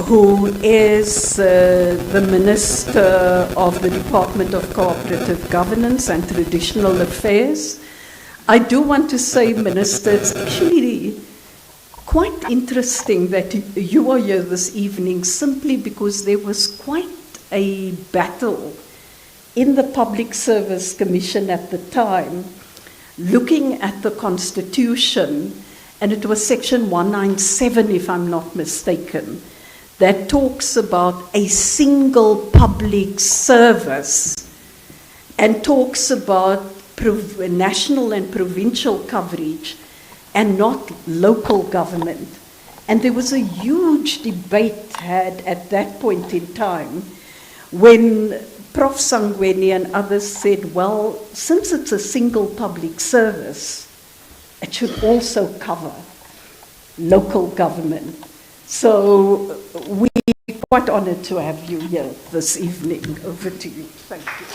who is the Minister of the Department of Cooperative Governance and Traditional Affairs. I do want to say, Minister, it's actually quite interesting that you are here this evening simply because there was quite a battle in the Public Service Commission at the time, looking at the Constitution, and it was Section 197, if I'm not mistaken, that talks about a single public service and talks about national and provincial coverage and not local government. And there was a huge debate had at that point in time when Prof. Sangweni and others said, well, since it's a single public service, it should also cover local government. So we're quite honored to have you here this evening. Over to you. Thank you.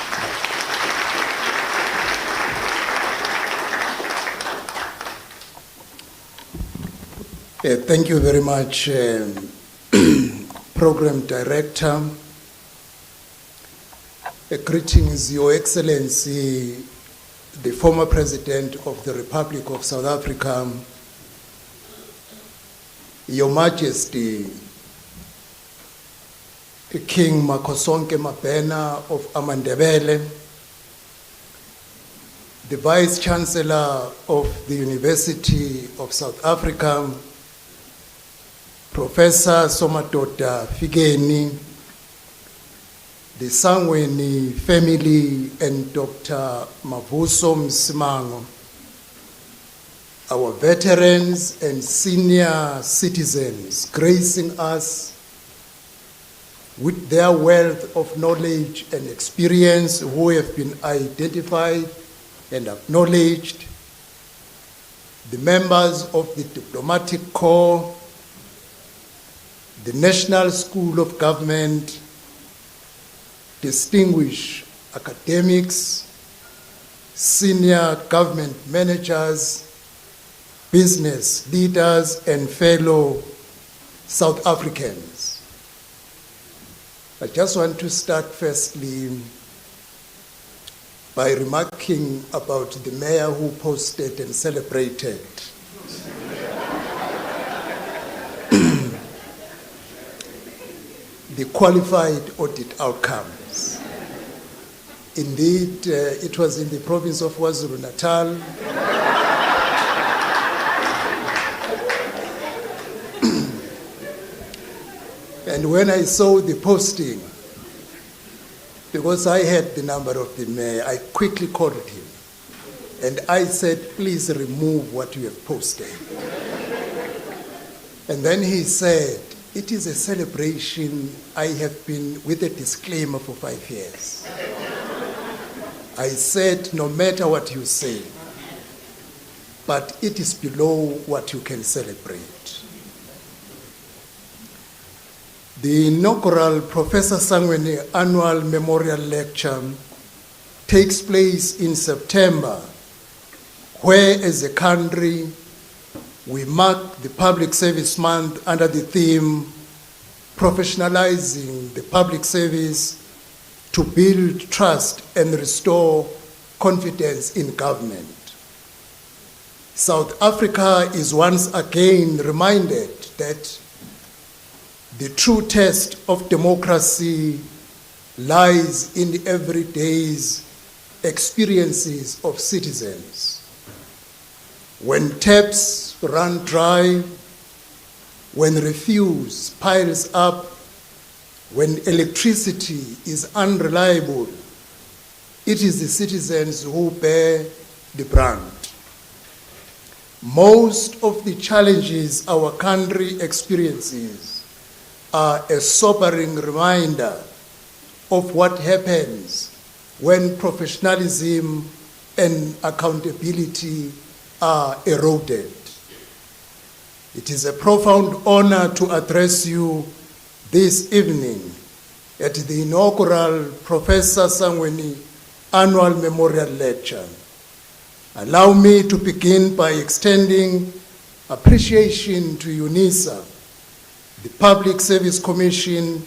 Thank you very much, Program Director. Greetings, Your Excellency, the former President of the Republic of South Africa, Your Majesty, King Makosonke Mabena of Amandebele, the Vice Chancellor of the University of South Africa, Professor Somadoda Figeni, the Sangweni family, and Dr. Mavuso Msimango, our veterans and senior citizens gracing us with their wealth of knowledge and experience, who have been identified and acknowledged, the members of the Diplomatic Corps, the National School of Government, distinguished academics, senior government managers, business leaders, and fellow South Africans. I just want to start firstly by remarking about the mayor who posted and celebrated the qualified audit outcomes. Indeed, it was in the province of KwaZulu-Natal. And when I saw the posting, because I had the number of the mayor, I quickly called him. And I said, please remove what you have posted. And then he said, it is a celebration. I have been with a disclaimer for 5 years. I said, no matter what you say, but it is below what you can celebrate. The inaugural Professor Sangweni Annual Memorial Lecture takes place in September, where as a country we mark the Public Service Month under the theme, Professionalizing the Public Service to Build Trust and Restore Confidence in Government. South Africa is once again reminded that the true test of democracy lies in the everyday experiences of citizens. When taps run dry, when refuse piles up, when electricity is unreliable, it is the citizens who bear the brunt. Most of the challenges our country experiences are a sobering reminder of what happens when professionalism and accountability are eroded. It is a profound honor to address you this evening at the inaugural Professor Sangweni Annual Memorial Lecture. Allow me to begin by extending appreciation to Unisa, the Public Service Commission,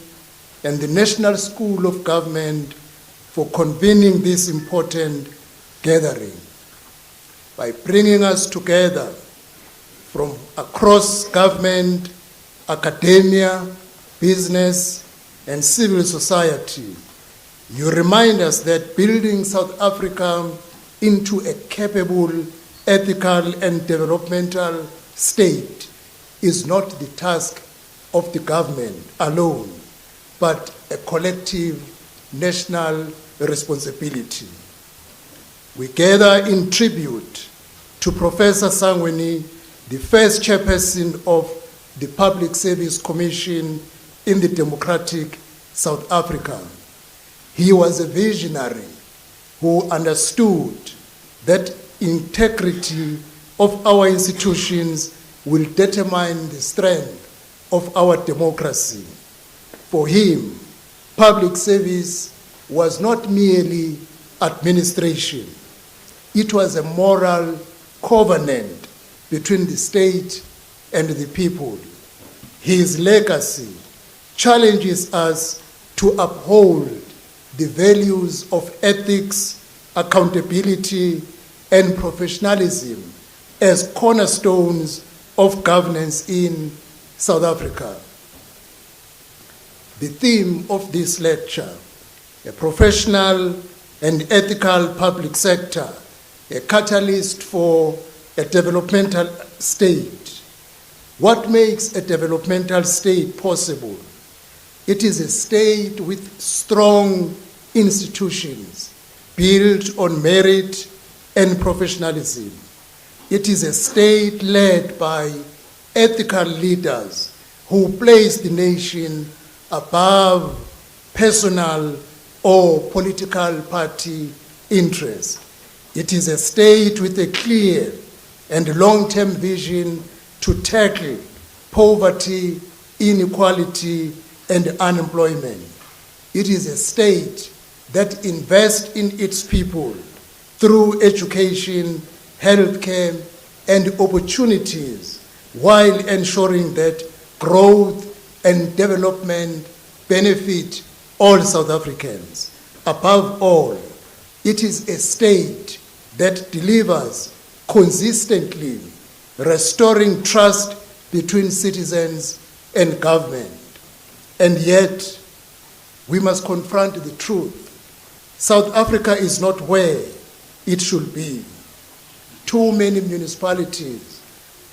and the National School of Government for convening this important gathering by bringing us together from across government, academia, business, and civil society. You remind us that building South Africa into a capable, ethical, and developmental state is not the task of the government alone, but a collective national responsibility. We gather in tribute to Professor Sangweni, the first chairperson of the Public Service Commission in the democratic South Africa. He was a visionary who understood that integrity of our institutions will determine the strength of our democracy. For him, public service was not merely administration. It was a moral covenant between the state and the people. His legacy challenges us to uphold the values of ethics, accountability, and professionalism as cornerstones of governance in South Africa. The theme of this lecture, a professional and ethical public sector, a catalyst for a developmental state. What makes a developmental state possible? It is a state with strong institutions built on merit and professionalism. It is a state led by ethical leaders who place the nation above personal or political party interests. It is a state with a clear and long-term vision to tackle poverty, inequality, and unemployment. It is a state that invests in its people through education, healthcare, and opportunities, while ensuring that growth and development benefit all South Africans. Above all, it is a state that delivers consistently, restoring trust between citizens and government. And yet, we must confront the truth. South Africa is not where it should be. Too many municipalities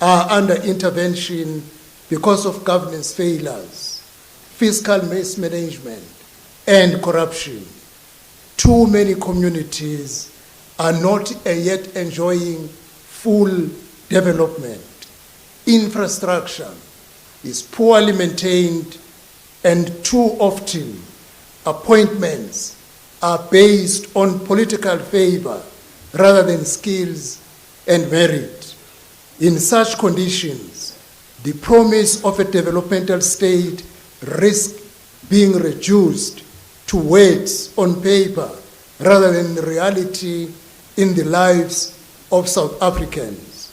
are under intervention because of governance failures, fiscal mismanagement, and corruption. Too many communities are not yet enjoying full development. Infrastructure is poorly maintained, and too often appointments are based on political favor rather than skills and merit. In such conditions, the promise of a developmental state risks being reduced to words on paper rather than reality in the lives of South Africans.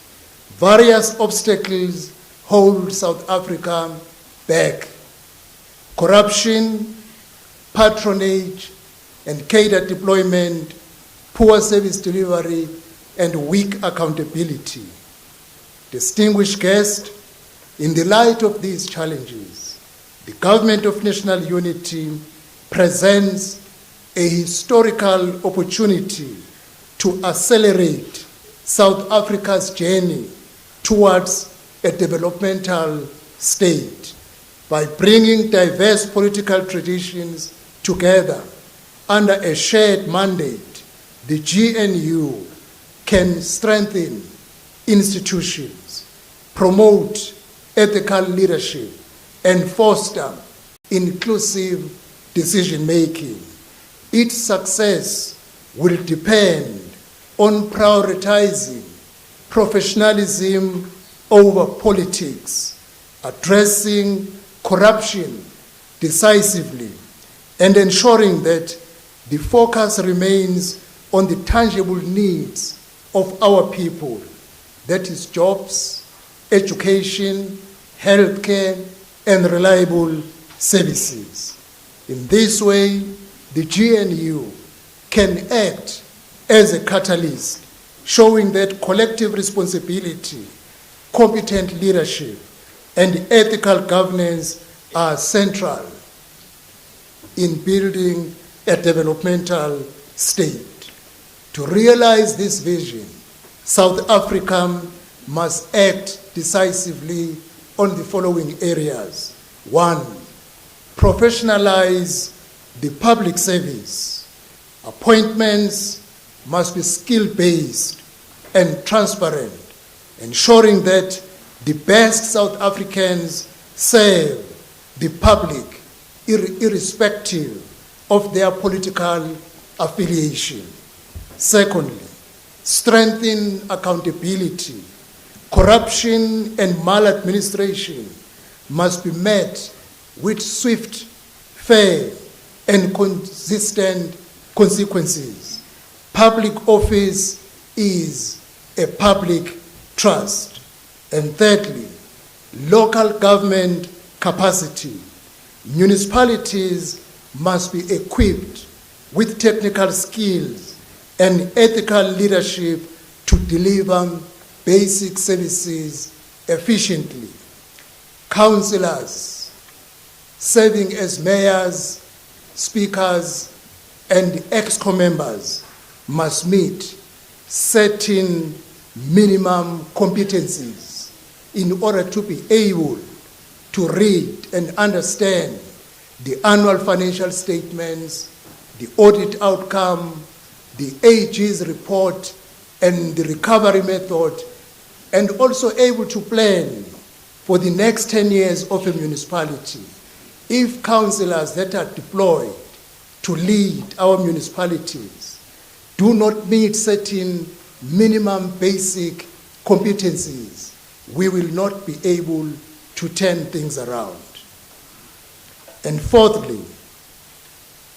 Various obstacles hold South Africa back. Corruption, patronage, and cadre deployment, poor service delivery, and weak accountability. Distinguished guests, in the light of these challenges, the Government of National Unity presents a historical opportunity to accelerate South Africa's journey towards a developmental state by bringing diverse political traditions together under a shared mandate. The GNU can strengthen institutions, promote ethical leadership, and foster inclusive decision-making. Its success will depend on prioritizing professionalism over politics, addressing corruption decisively, and ensuring that the focus remains on the tangible needs of our people, that is jobs, education, healthcare, and reliable services. In this way, the GNU can act as a catalyst, showing that collective responsibility, competent leadership, and ethical governance are central in building a developmental state. To realize this vision, South Africa must act decisively on the following areas. 1, professionalize the public service. Appointments must be skill-based and transparent, ensuring that the best South Africans serve the public irrespective of their political affiliation. Secondly, strengthen accountability. Corruption and maladministration must be met with swift, fair, and consistent consequences. Public office is a public trust. And thirdly, local government capacity. Municipalities must be equipped with technical skills and ethical leadership to deliver basic services efficiently. Councillors serving as mayors, speakers, and EXCO members must meet certain minimum competencies in order to be able to read and understand the annual financial statements, the audit outcome, the AG's report, and the recovery method, and also able to plan for the next 10 years of a municipality. If councillors that are deployed to lead our municipalities do not meet certain minimum basic competencies, we will not be able to turn things around. And fourthly,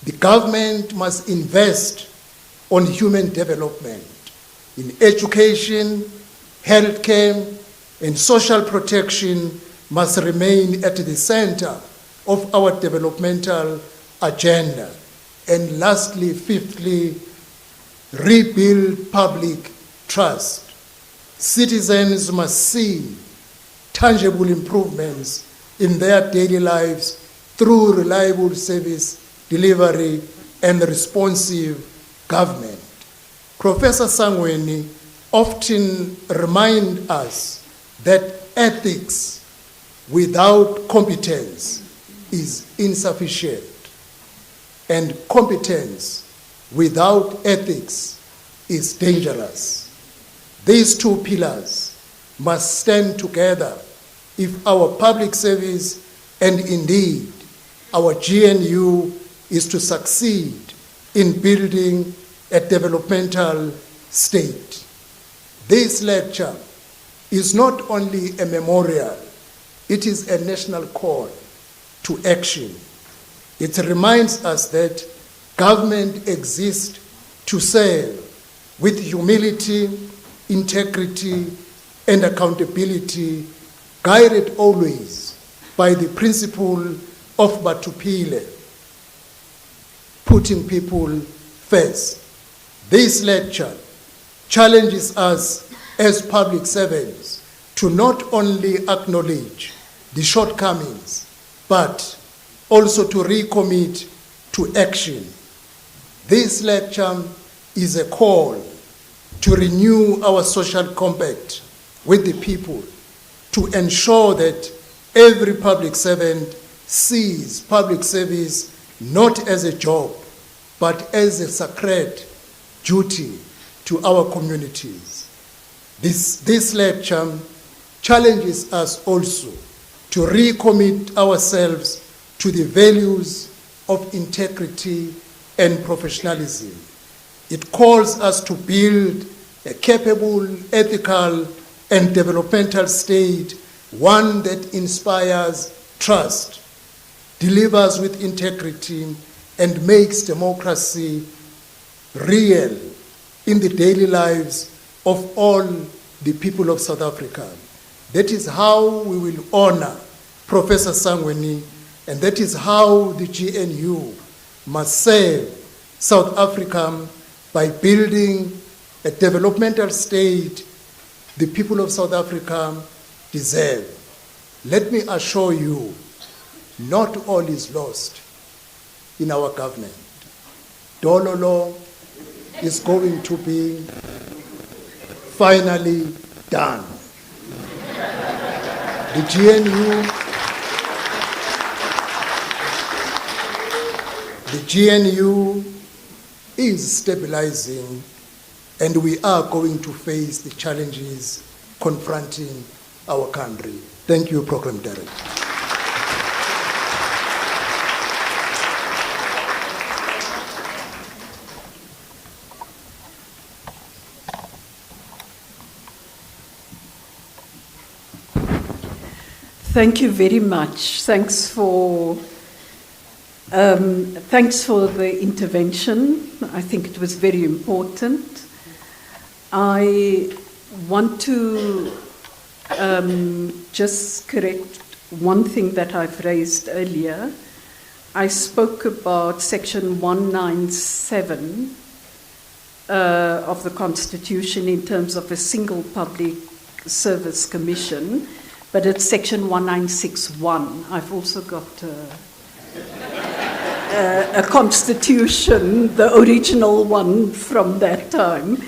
the government must invest on human development in education, healthcare, and social protection must remain at the center of our developmental agenda. And lastly, fifthly, rebuild public trust. Citizens must see tangible improvements in their daily lives through reliable service delivery and responsive government. Professor Sangweni often reminds us that ethics without competence is insufficient, and competence without ethics is dangerous. These two pillars must stand together if our public service and indeed our GNU is to succeed in building a developmental state. This lecture is not only a memorial, it is a national call to action. It reminds us that government exists to serve with humility, integrity, and accountability, guided always by the principle of Batupile, putting people first. This lecture challenges us as public servants to not only acknowledge the shortcomings, but also to recommit to action. This lecture is a call to renew our social compact with the people, to ensure that every public servant sees public service not as a job, but as a sacred duty to our communities. This lecture challenges us also to recommit ourselves to the values of integrity and professionalism. It calls us to build a capable, ethical, and developmental state, one that inspires trust, delivers with integrity, and makes democracy real in the daily lives of all the people of South Africa. That is how we will honor Professor Sangweni, and that is how the GNU must serve South Africa by building a developmental state the people of South Africa deserve. Let me assure you, not all is lost in our government. Dololo is going to be finally done. The GNU is stabilizing, and we are going to face the challenges confronting our country. Thank you, Program Director. Thank you very much. Thanks for the intervention. I think it was very important. I want to just correct one thing that I've raised earlier. I spoke about Section 197 of the Constitution in terms of a single public service commission, but it's Section 1961. I've also got a constitution, the original one from that time.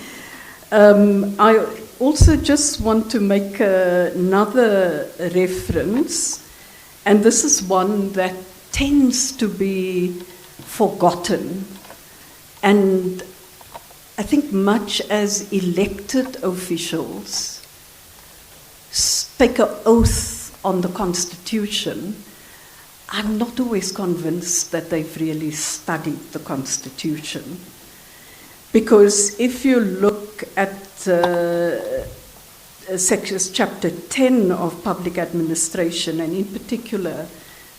I also just want to make another reference, and this is one that tends to be forgotten. And I think much as elected officials take an oath on the Constitution, I'm not always convinced that they've really studied the Constitution. Because if you look at chapter 10 of Public Administration, and in particular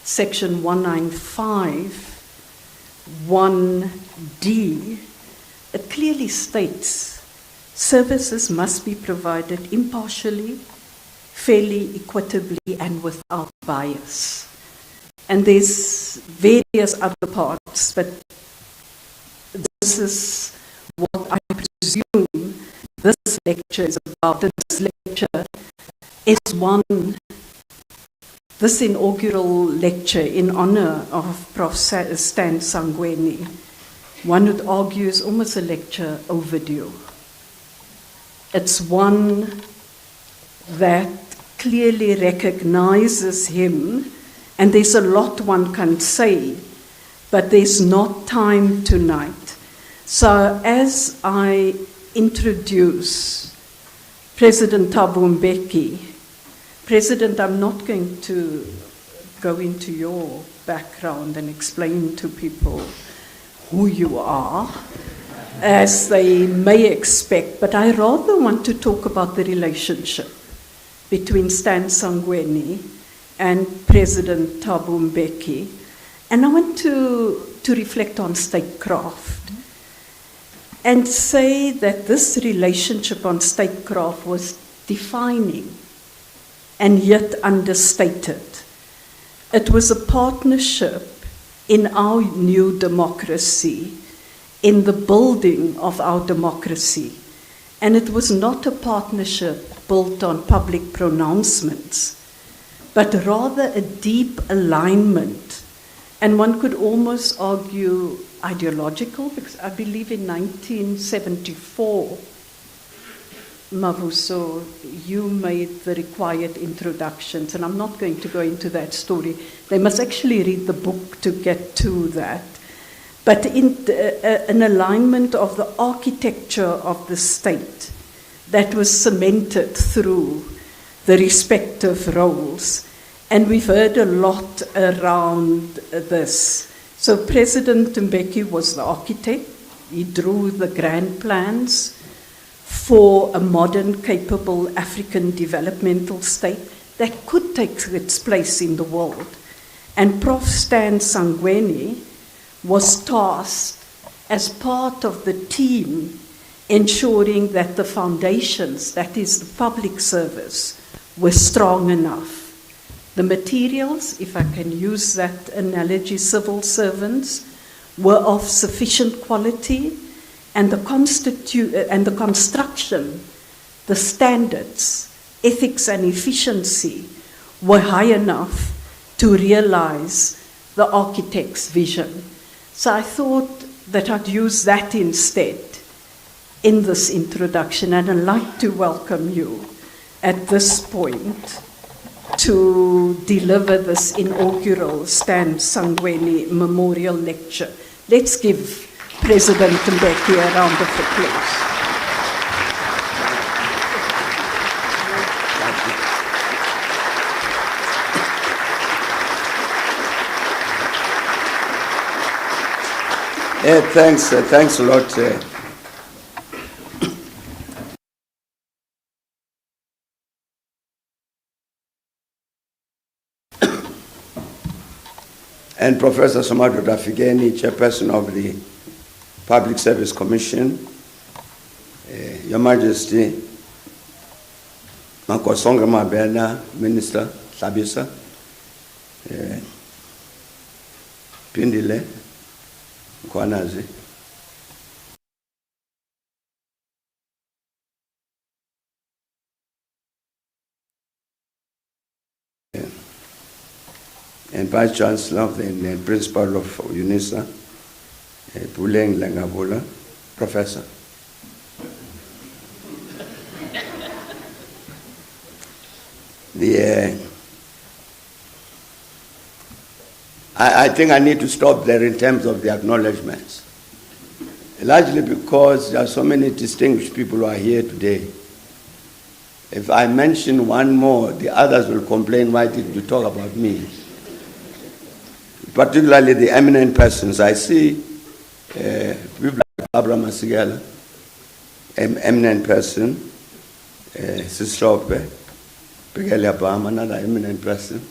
section 195, 1D, it clearly states services must be provided impartially, fairly, equitably, and without bias. And there's various other parts, but this is what I presume this lecture is about. This lecture is this inaugural lecture in honor of Prof. Stan Sangweni, one would argue is almost a lecture overdue. It's one that clearly recognizes him, and there's a lot one can say, but there's not time tonight. So as I introduce President Thabo Mbeki, President, I'm not going to go into your background and explain to people who you are, as they may expect, but I rather want to talk about the relationship between Stan Sangweni and President Thabo Mbeki. And I want to reflect on statecraft and say that this relationship on statecraft was defining and yet understated. It was a partnership in our new democracy, in the building of our democracy. And it was not a partnership built on public pronouncements, but rather a deep alignment. And one could almost argue ideological, because I believe in 1974, Mavuso, you made the required introductions, and I'm not going to go into that story. They must actually read the book to get to that. But in an alignment of the architecture of the state that was cemented through the respective roles. And we've heard a lot around this. So President Mbeki was the architect. He drew the grand plans for a modern, capable African developmental state that could take its place in the world. And Prof. Stan Sangweni was tasked as part of the team ensuring that the foundations, that is the public service, were strong enough. The materials, if I can use that analogy, civil servants, were of sufficient quality, and the construction, the standards, ethics and efficiency were high enough to realize the architect's vision. So I thought that I'd use that instead in this introduction, and I'd like to welcome you at this point to deliver this inaugural Stan Sangweni Memorial Lecture. Let's give President Mbeki a round of applause. Thanks a lot. And Professor Somato Rafigeni, Chairperson of the Public Service Commission, Your Majesty, Makosonga Mabena, Minister, SABC, Pindile, Kwanazi, and Vice Chancellor and Principal of Unisa, Puleng Langabula, Professor. I think I need to stop there in terms of the acknowledgements, largely because there are so many distinguished people who are here today. If I mention one more, the others will complain, why did you talk about me? Particularly the eminent persons. I see people like Barbara Masigela, eminent person, Sister Ope, Pigeli Abam, another eminent person.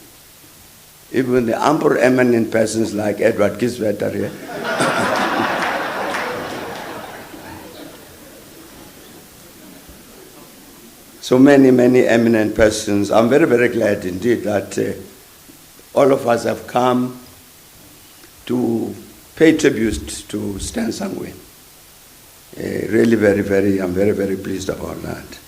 Even the ample eminent persons like Edward Kisvet are here. So many, many eminent persons. I'm very, very glad indeed that all of us have come to pay tribute to Stan Sangweni. Really, I'm very pleased about that.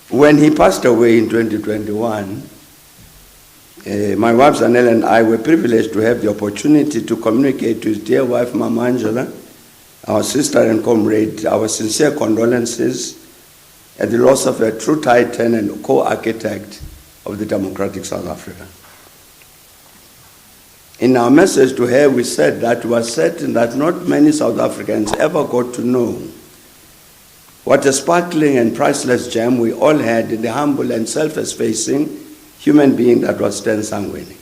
When he passed away in 2021, my wife Zanelle and I were privileged to have the opportunity to communicate to his dear wife, Mama Angela, our sister and comrade, our sincere condolences at the loss of a true titan and co-architect of the democratic South Africa. In our message to her, we said that we were certain that not many South Africans ever got to know what a sparkling and priceless gem we all had in the humble and self-effacing human being that was Stan Sangweni.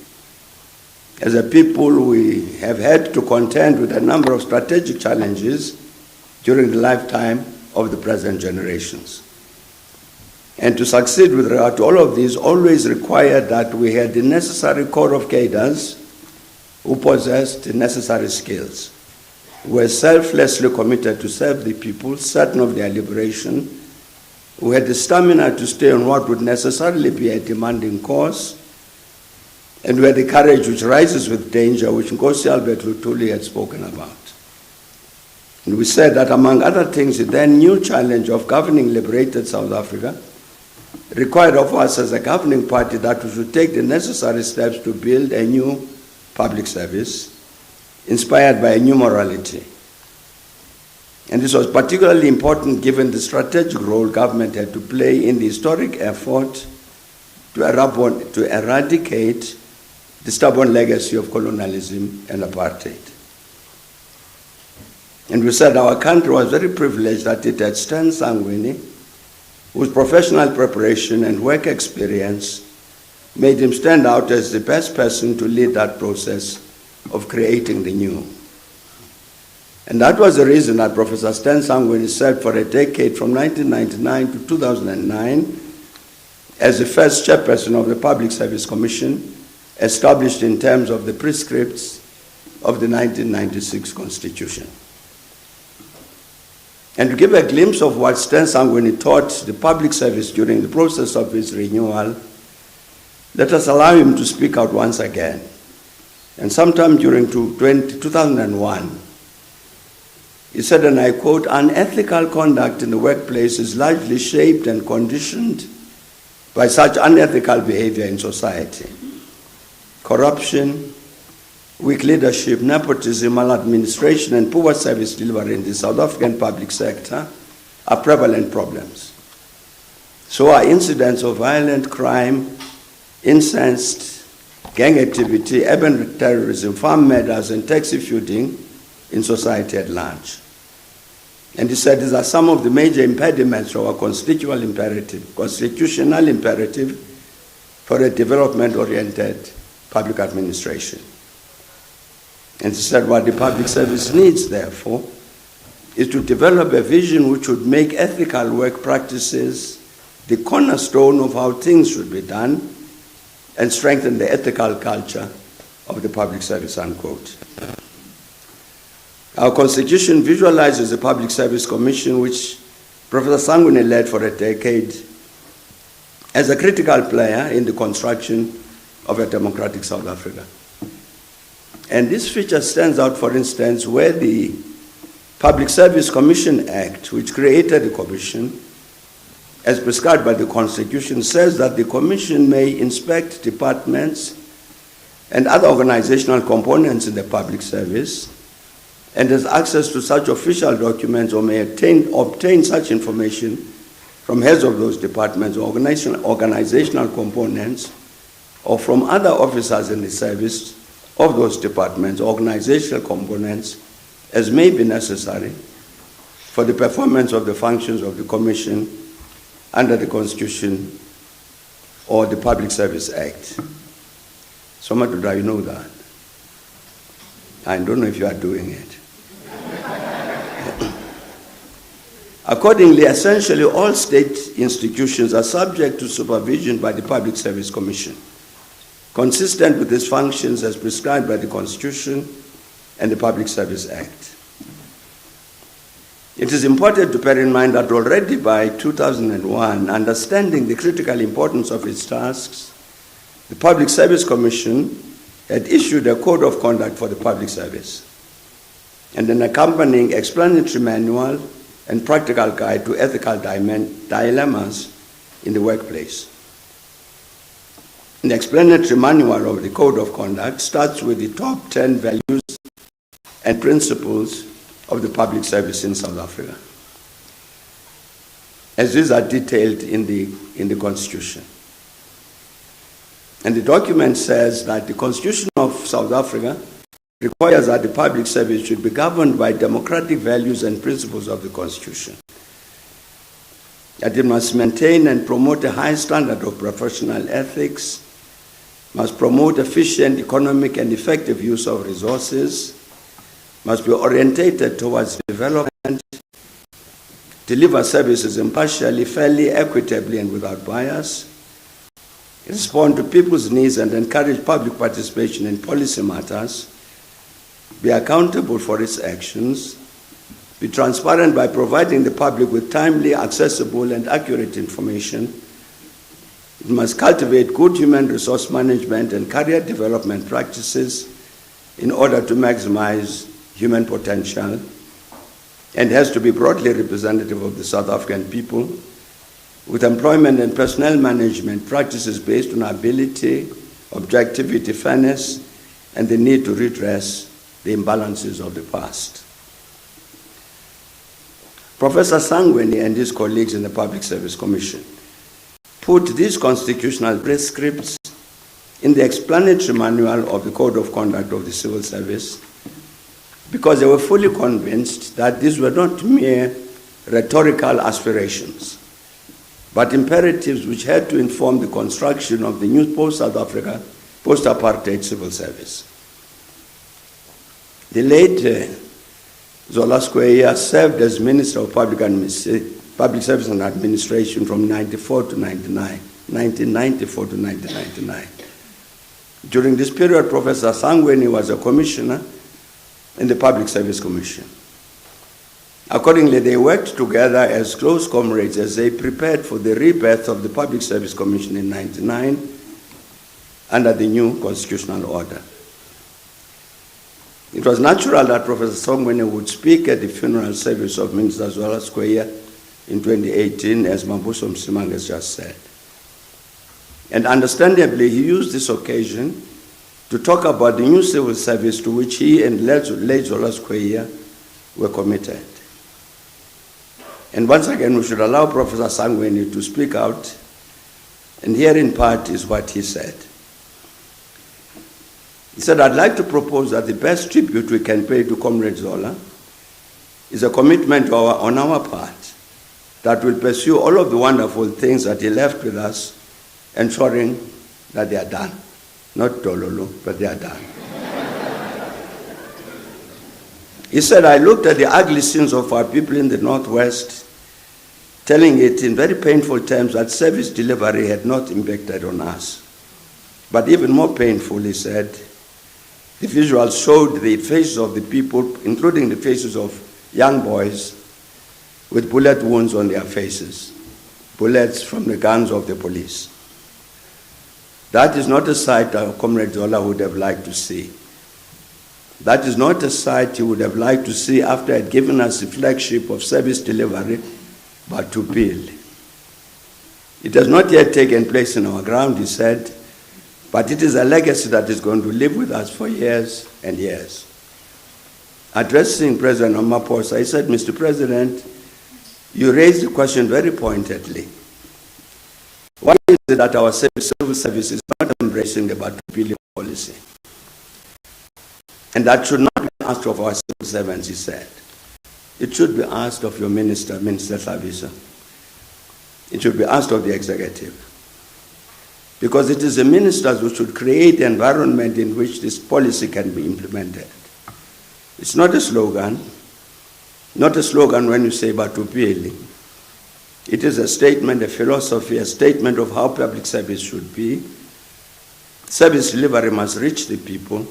As a people, we have had to contend with a number of strategic challenges during the lifetime of the present generations. And to succeed with regard to all of these always required that we had the necessary core of cadres who possessed the necessary skills, who were selflessly committed to serve the people, certain of their liberation, who had the stamina to stay on what would necessarily be a demanding course, and who had the courage which rises with danger, which Nkosi Albert Lutuli had spoken about. And we said that among other things, the then new challenge of governing liberated South Africa required of us as a governing party that we should take the necessary steps to build a new public service inspired by a new morality. And this was particularly important given the strategic role government had to play in the historic effort to eradicate the stubborn legacy of colonialism and apartheid. And we said our country was very privileged that it had Stan Sangweni, whose professional preparation and work experience made him stand out as the best person to lead that process of creating the new. And that was the reason that Professor Stan Sangweni served for a decade from 1999 to 2009 as the first chairperson of the Public Service Commission, established in terms of the prescripts of the 1996 Constitution. And to give a glimpse of what Stan Sangweni taught the public service during the process of his renewal, let us allow him to speak out once again. And sometime during 2001, he said, and I quote, "Unethical conduct in the workplace is largely shaped and conditioned by such unethical behavior in society. Corruption, weak leadership, nepotism, maladministration, and poor service delivery in the South African public sector are prevalent problems. So are incidents of violent crime, incest, gang activity, urban terrorism, farm murders, and taxi feuding in society at large." And he said these are some of the major impediments to our constitutional imperative for a development-oriented public administration. And he said what the public service needs, therefore, is to develop a vision which would make ethical work practices the cornerstone of how things should be done and strengthen the ethical culture of the public service, unquote. Our Constitution visualizes the Public Service Commission, which Professor Sangweni led for a decade, as a critical player in the construction of a democratic South Africa. And this feature stands out, for instance, where the Public Service Commission Act, which created the Commission, as prescribed by the Constitution, says that the Commission may inspect departments and other organizational components in the public service and has access to such official documents or may obtain such information from heads of those departments, organizational components, or from other officers in the service of those departments, organizational components, as may be necessary for the performance of the functions of the Commission under the Constitution or the Public Service Act. Somatudra, you know that. I don't know if you are doing it. Accordingly, essentially all state institutions are subject to supervision by the Public Service Commission, consistent with its functions as prescribed by the Constitution and the Public Service Act. It is important to bear in mind that already by 2001, understanding the critical importance of its tasks, the Public Service Commission had issued a code of conduct for the public service and an accompanying explanatory manual and practical guide to ethical dilemmas in the workplace. The explanatory manual of the Code of Conduct starts with the top 10 values and principles of the public service in South Africa, as these are detailed in the Constitution. And the document says that the Constitution of South Africa requires that the public service should be governed by democratic values and principles of the Constitution, that it must maintain and promote a high standard of professional ethics, must promote efficient, economic, and effective use of resources, must be orientated towards development, deliver services impartially, fairly, equitably, and without bias, respond to people's needs and encourage public participation in policy matters, be accountable for its actions, be transparent by providing the public with timely, accessible, and accurate information. It must cultivate good human resource management and career development practices in order to maximize human potential, and has to be broadly representative of the South African people, with employment and personnel management practices based on ability, objectivity, fairness, and the need to redress the imbalances of the past. Professor Sangweni and his colleagues in the Public Service Commission put these constitutional prescripts in the explanatory manual of the Code of Conduct of the Civil Service because they were fully convinced that these were not mere rhetorical aspirations, but imperatives which had to inform the construction of the new post-South Africa, post-apartheid civil service. The late Zola Skweyiya served as Minister of Public Service and Administration from 1994 to 1999. During this period, Professor Sangweni was a commissioner in the Public Service Commission. Accordingly, they worked together as close comrades as they prepared for the rebirth of the Public Service Commission in 1999 under the new constitutional order. It was natural that Professor Sangweni would speak at the funeral service of Minister Zola Skweyiya in 2018, as Mabuso Msimang has just said. And understandably, he used this occasion to talk about the new civil service to which he and late Zola Skweyiya were committed. And once again, we should allow Professor Sangweni to speak out, and here in part is what he said. He said, I'd like to propose that the best tribute we can pay to Comrade Zola is a commitment on our part that will pursue all of the wonderful things that he left with us, ensuring that they are done. Not Tololo, but they are done. He said, I looked at the ugly sins of our people in the Northwest, telling it in very painful terms that service delivery had not impacted on us. But even more painful, he said, the visuals showed the faces of the people, including the faces of young boys, with bullet wounds on their faces, bullets from the guns of the police. That is not a sight our Comrade Zola would have liked to see. That is not a sight he would have liked to see after he had given us the flagship of service delivery, but to build. It has not yet taken place in our ground, he said, but it is a legacy that is going to live with us for years and years. Addressing President Ramaphosa, he said, Mr. President, You raised the question very pointedly. Why is it that our civil service is not embracing the Batupili policy? And that should not be asked of our civil servants, he said. It should be asked of your minister, Minister SABC. It should be asked of the executive. Because it is the ministers who should create the environment in which this policy can be implemented. It's not a slogan. Not a slogan when you say Batupili. It is a statement, a philosophy, a statement of how public service should be. Service delivery must reach the people.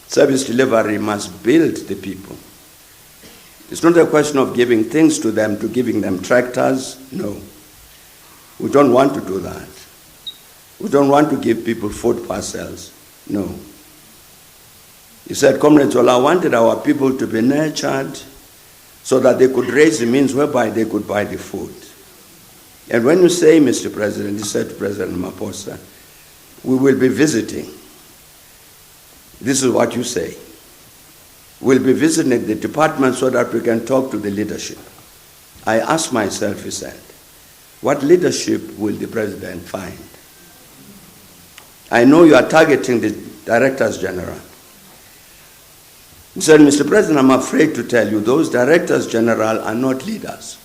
Service delivery must build the people. It's not a question of giving things to them, to giving them tractors. No. We don't want to do that. We don't want to give people food parcels. No. He said, Comrades, I wanted our people to be nurtured so that they could raise the means whereby they could buy the food. And when you say, Mr. President, he said to President Maposa, we will be visiting. This is what you say. We'll be visiting the department so that we can talk to the leadership. I asked myself, he said, what leadership will the president find? I know you are targeting the directors general. He said, Mr. President, I'm afraid to tell you, those directors general are not leaders.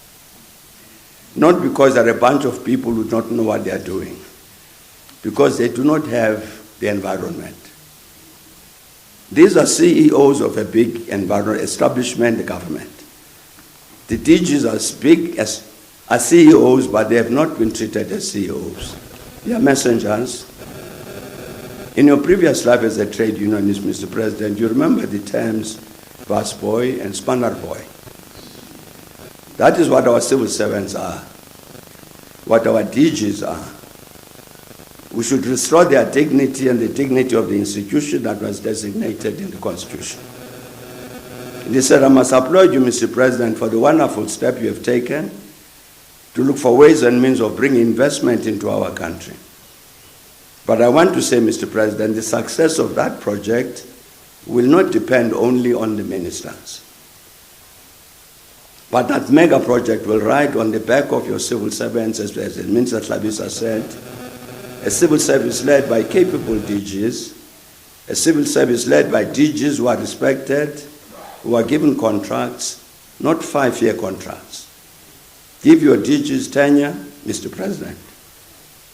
Not because they're a bunch of people who don't know what they are doing, because they do not have the environment. These are CEOs of a big environment establishment, the government. The DGs are as big as CEOs, but they have not been treated as CEOs. They are messengers. In your previous life as a trade unionist, Mr. President, you remember the terms busboy and spanner boy. That is what our civil servants are, what our DGs are. We should restore their dignity and the dignity of the institution that was designated in the Constitution. And he said, I must applaud you, Mr. President, for the wonderful step you have taken to look for ways and means of bringing investment into our country. But I want to say, Mr. President, the success of that project will not depend only on the ministers. But that mega project will ride on the back of your civil servants, as Minister Tlhabisa said, a civil service led by capable DGs, a civil service led by DGs who are respected, who are given contracts, not 5-year contracts. Give your DGs tenure, Mr. President,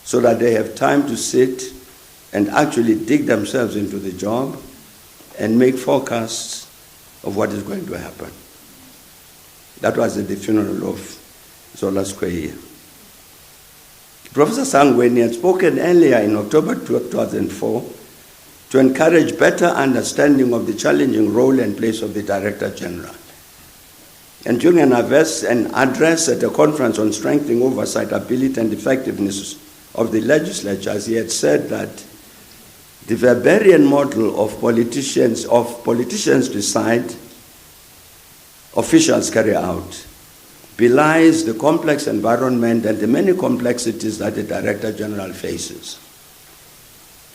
so that they have time to sit and actually dig themselves into the job and make forecasts of what is going to happen. That was at the funeral of Zola Square. Professor Sangweni had spoken earlier in October 2004 to encourage better understanding of the challenging role and place of the Director General. And during an address at a conference on strengthening oversight, ability and effectiveness of the legislatures, he had said that the Weberian model of politicians decide, officials carry out, belies the complex environment and the many complexities that the Director General faces.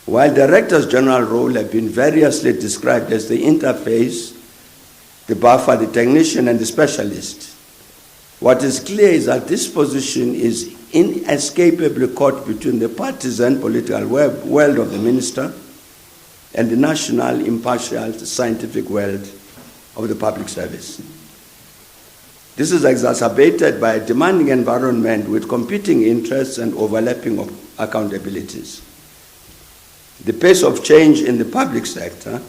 While Directors General role have been variously described as the interface, the buffer, the technician, and the specialist, what is clear is that this position is inescapably caught between the partisan political world of the minister and the national, impartial, scientific world of the public service. This is exacerbated by a demanding environment with competing interests and overlapping of accountabilities. The pace of change in the public sector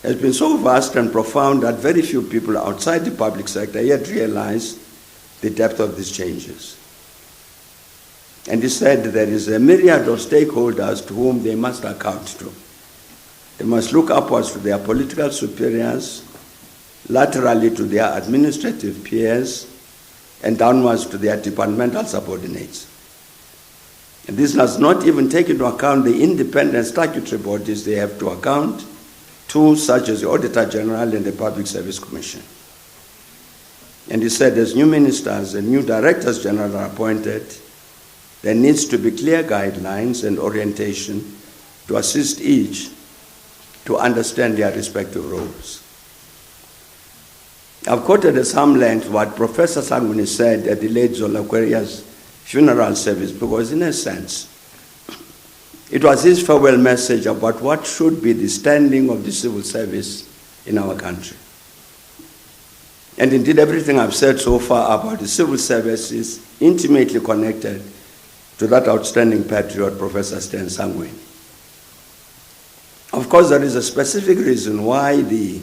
has been so vast and profound that very few people outside the public sector yet realize the depth of these changes. And he said there is a myriad of stakeholders to whom they must account to. They must look upwards to their political superiors, laterally to their administrative peers, and downwards to their departmental subordinates. And this does not even take into account the independent statutory bodies they have to account to, such as the Auditor General and the Public Service Commission. And he said as new ministers and new Directors General are appointed, there needs to be clear guidelines and orientation to assist each to understand their respective roles. I've quoted at some length what Professor Sangweni said at the late Zola Kweria's funeral service, because in a sense, it was his farewell message about what should be the standing of the civil service in our country. And indeed, everything I've said so far about the civil service is intimately connected to that outstanding patriot, Professor Stan Sangweni. Of course, there is a specific reason why the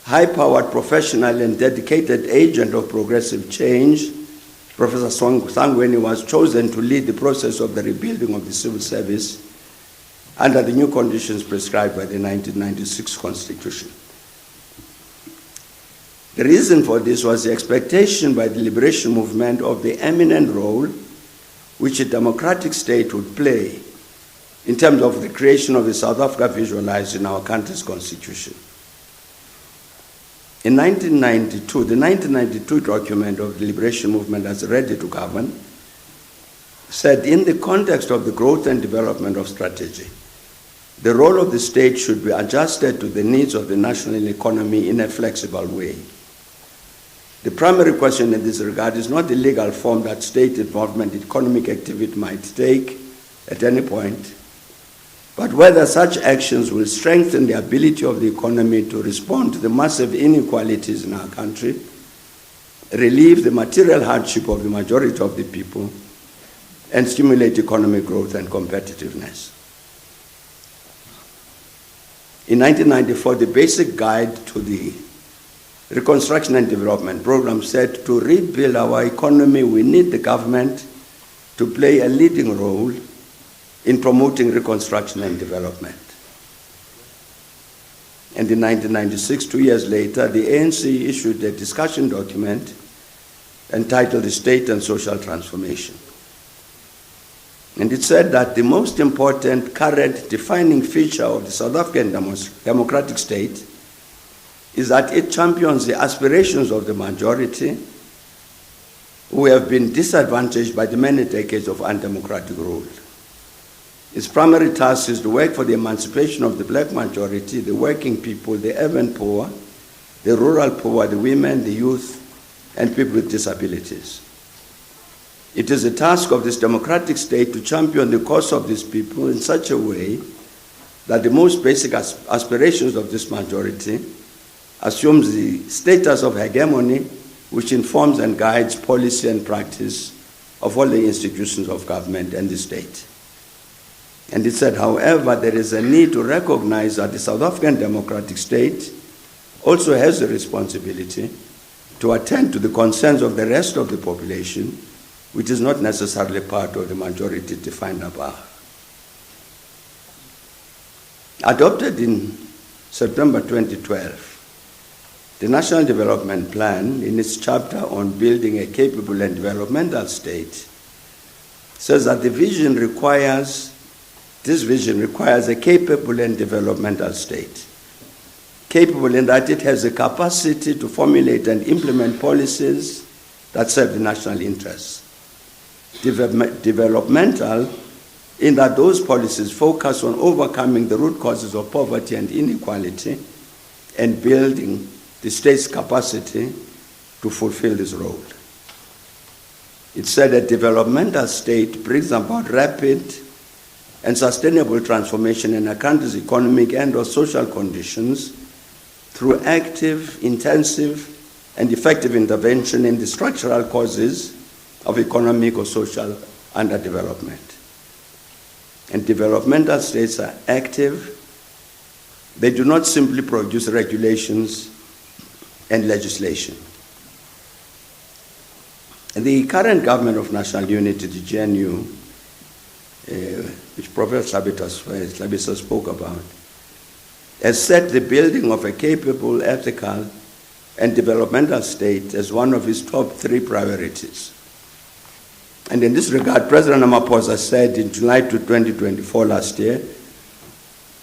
high-powered professional and dedicated agent of progressive change, Professor Sangweni, was chosen to lead the process of the rebuilding of the civil service under the new conditions prescribed by the 1996 Constitution. The reason for this was the expectation by the liberation movement of the eminent role which a democratic state would play in terms of the creation of the South Africa visualized in our country's constitution. In 1992, the 1992 document of the liberation movement as Ready to Govern said, in the context of the growth and development of strategy, the role of the state should be adjusted to the needs of the national economy in a flexible way. The primary question in this regard is not the legal form that state involvement in economic activity might take at any point, but whether such actions will strengthen the ability of the economy to respond to the massive inequalities in our country, relieve the material hardship of the majority of the people, and stimulate economic growth and competitiveness. In 1994, the basic guide to the Reconstruction and Development Program said, to rebuild our economy, we need the government to play a leading role in promoting reconstruction and development. And in 1996, 2 years later, the ANC issued a discussion document entitled The State and Social Transformation. And it said that the most important current defining feature of the South African democratic state is that it champions the aspirations of the majority who have been disadvantaged by the many decades of undemocratic rule. Its primary task is to work for the emancipation of the black majority, the working people, the urban poor, the rural poor, the women, the youth, and people with disabilities. It is a task of this democratic state to champion the cause of these people in such a way that the most basic aspirations of this majority assumes the status of hegemony, which informs and guides policy and practice of all the institutions of government and the state. And it said, however, there is a need to recognize that the South African democratic state also has a responsibility to attend to the concerns of the rest of the population, which is not necessarily part of the majority defined above. Adopted in September 2012, the National Development Plan, in its chapter on building a capable and developmental state, says that this vision requires a capable and developmental state, capable in that it has the capacity to formulate and implement policies that serve the national interests. Developmental in that those policies focus on overcoming the root causes of poverty and inequality and building the state's capacity to fulfill this role. It said a developmental state brings about rapid and sustainable transformation in a country's economic and or social conditions through active, intensive, and effective intervention in the structural causes of economic or social underdevelopment. And developmental states are active. They do not simply produce regulations and legislation. And the current government of national unity, the GNU, which Professor Slabisa spoke about, has set the building of a capable, ethical, and developmental state as one of its top 3 priorities. And in this regard, President Ramaphosa said in July 2024 last year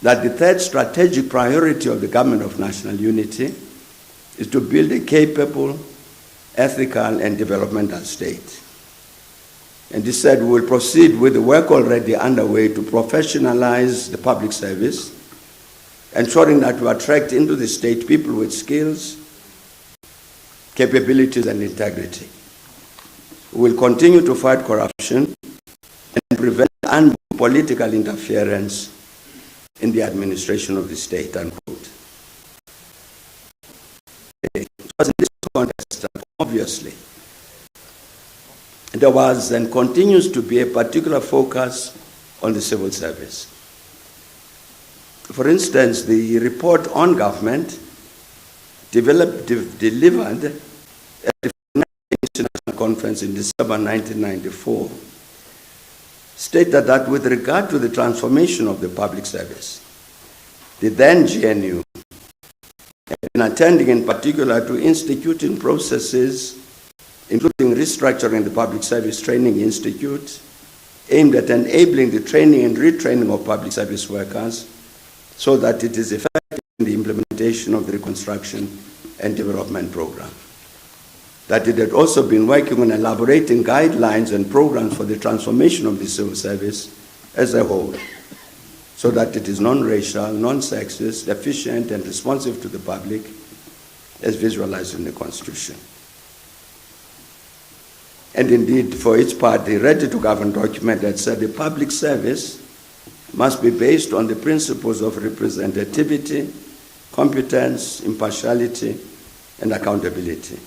that the 3rd strategic priority of the government of national unity is to build a capable, ethical, and developmental state. And he said we will proceed with the work already underway to professionalize the public service, ensuring that we attract into the state people with skills capabilities, and integrity. We will continue to fight corruption and prevent political interference in the administration of the state, unquote. It was in this context that obviously there was and continues to be a particular focus on the civil service. For instance, the report on government delivered at the International Conference in December 1994 stated that with regard to the transformation of the public service, the then GNU had been attending in particular to instituting processes including restructuring the Public Service Training Institute, aimed at enabling the training and retraining of public service workers so that it is effective in the implementation of the reconstruction and development program. That it had also been working on elaborating guidelines and programs for the transformation of the civil service as a whole, so that it is non-racial, non-sexist, efficient, and responsive to the public as visualized in the Constitution. And indeed, for its part, the ready-to-govern document had said the public service must be based on the principles of representativity, competence, impartiality, and accountability.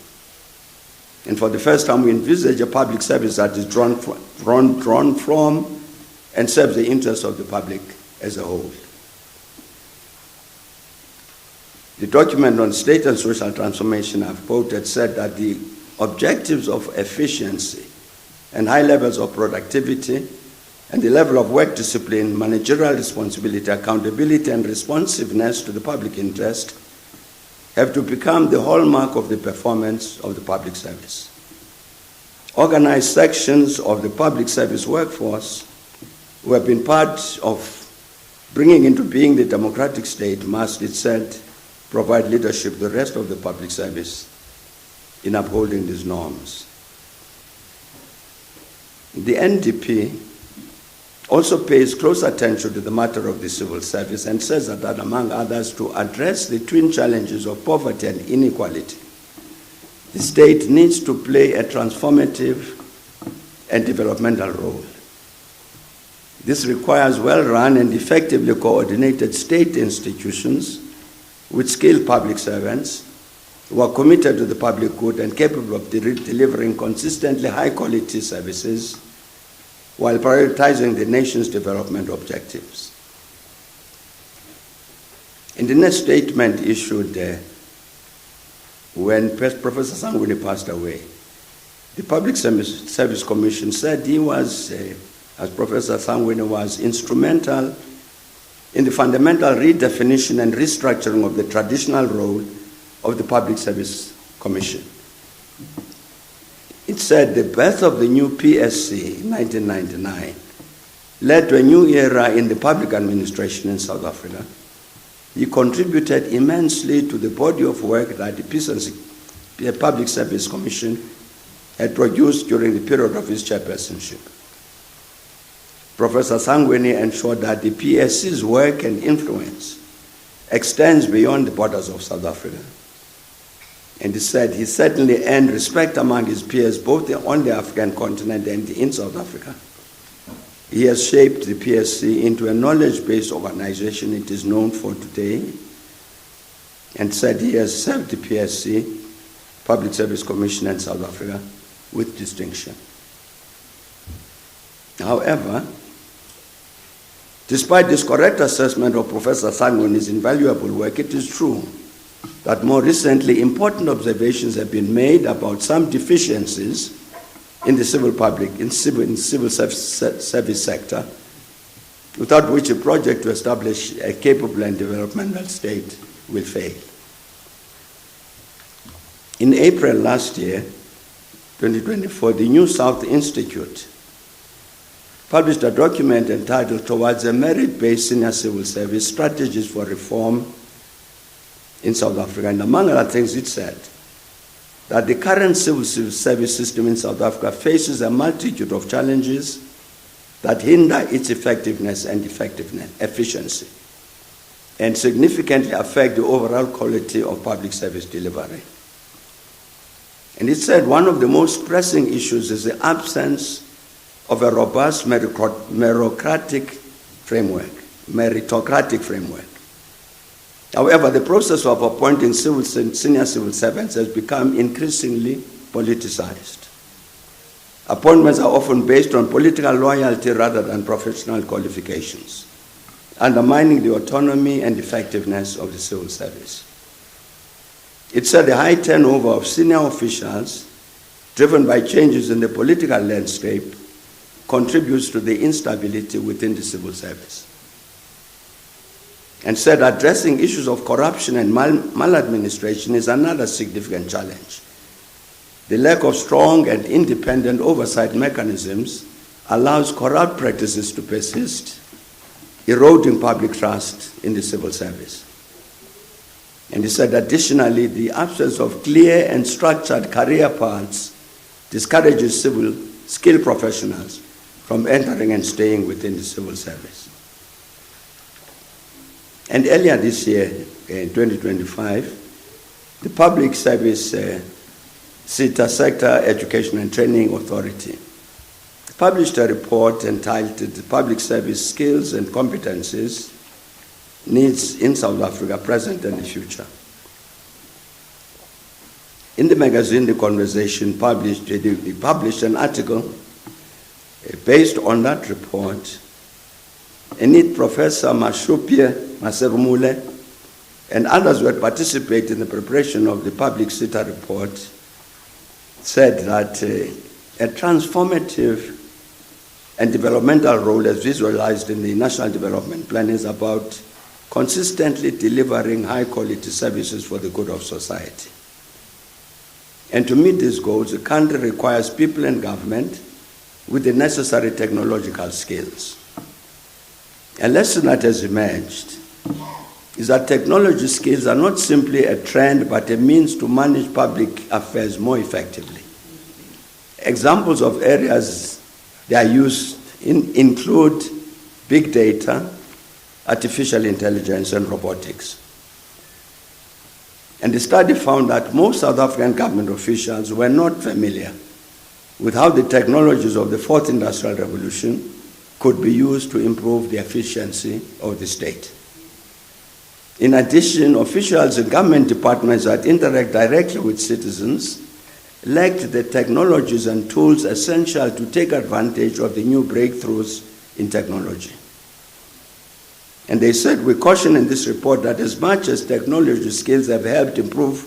And for the first time, we envisage a public service that is drawn from and serves the interests of the public as a whole. The document on state and social transformation I've quoted said that the objectives of efficiency and high levels of productivity and the level of work discipline, managerial responsibility, accountability, and responsiveness to the public interest have to become the hallmark of the performance of the public service. Organized sections of the public service workforce who have been part of bringing into being the democratic state must, it said, provide leadership to the rest of the public service in upholding these norms. The NDP also pays close attention to the matter of the civil service and says that among others, to address the twin challenges of poverty and inequality, the state needs to play a transformative and developmental role. This requires well-run and effectively coordinated state institutions with skilled public servants who are committed to the public good and capable of delivering consistently high-quality services while prioritizing the nation's development objectives. In the next statement issued when Professor Sangweni passed away, the Public Service Commission said he was, as Professor Sangweni was, instrumental in the fundamental redefinition and restructuring of the traditional role of the Public Service Commission. It said the birth of the new PSC in 1999 led to a new era in the public administration in South Africa. He contributed immensely to the body of work that the Public Service Commission had produced during the period of his chairpersonship. Professor Sangweni ensured that the PSC's work and influence extends beyond the borders of South Africa. And he said he certainly earned respect among his peers, both on the African continent and in South Africa. He has shaped the PSC into a knowledge-based organization it is known for today, and said he has served the PSC, Public Service Commission in South Africa, with distinction. However, despite this correct assessment of Professor Sangweni's invaluable work, it is true that more recently important observations have been made about some deficiencies in the civil service sector, without which a project to establish a capable and developmental state will fail. In April last year, 2024, the New South Institute published a document entitled Towards a Merit-Based Senior Civil Service, Strategies for Reform in South Africa. And among other things, it said that the current civil service system in South Africa faces a multitude of challenges that hinder its effectiveness and efficiency, and significantly affect the overall quality of public service delivery. And it said one of the most pressing issues is the absence of a robust meritocratic framework. However, the process of appointing senior civil servants has become increasingly politicized. Appointments are often based on political loyalty rather than professional qualifications, undermining the autonomy and effectiveness of the civil service. It said the high turnover of senior officials, driven by changes in the political landscape, contributes to the instability within the civil service. And said addressing issues of corruption and maladministration is another significant challenge. The lack of strong and independent oversight mechanisms allows corrupt practices to persist, eroding public trust in the civil service. And he said additionally, the absence of clear and structured career paths discourages skilled professionals from entering and staying within the civil service. And earlier this year, in 2025, the Public Service Sector Education and Training Authority published a report entitled Public Service Skills and Competencies Needs in South Africa, Present and the Future. In the magazine, The Conversation published an article based on that report, and it Professor Mashupie Maserumule and others who had participated in the preparation of the Public Sector report said that a transformative and developmental role as visualized in the National Development Plan is about consistently delivering high-quality services for the good of society. And to meet these goals, the country requires people and government with the necessary technological skills. A lesson that has emerged is that technology skills are not simply a trend, but a means to manage public affairs more effectively. Examples of areas they are used in include big data, artificial intelligence, and robotics. And the study found that most South African government officials were not familiar with how the technologies of the Fourth Industrial Revolution could be used to improve the efficiency of the state. In addition, officials in government departments that interact directly with citizens lacked the technologies and tools essential to take advantage of the new breakthroughs in technology. And they said, we caution in this report that as much as technology skills have helped improve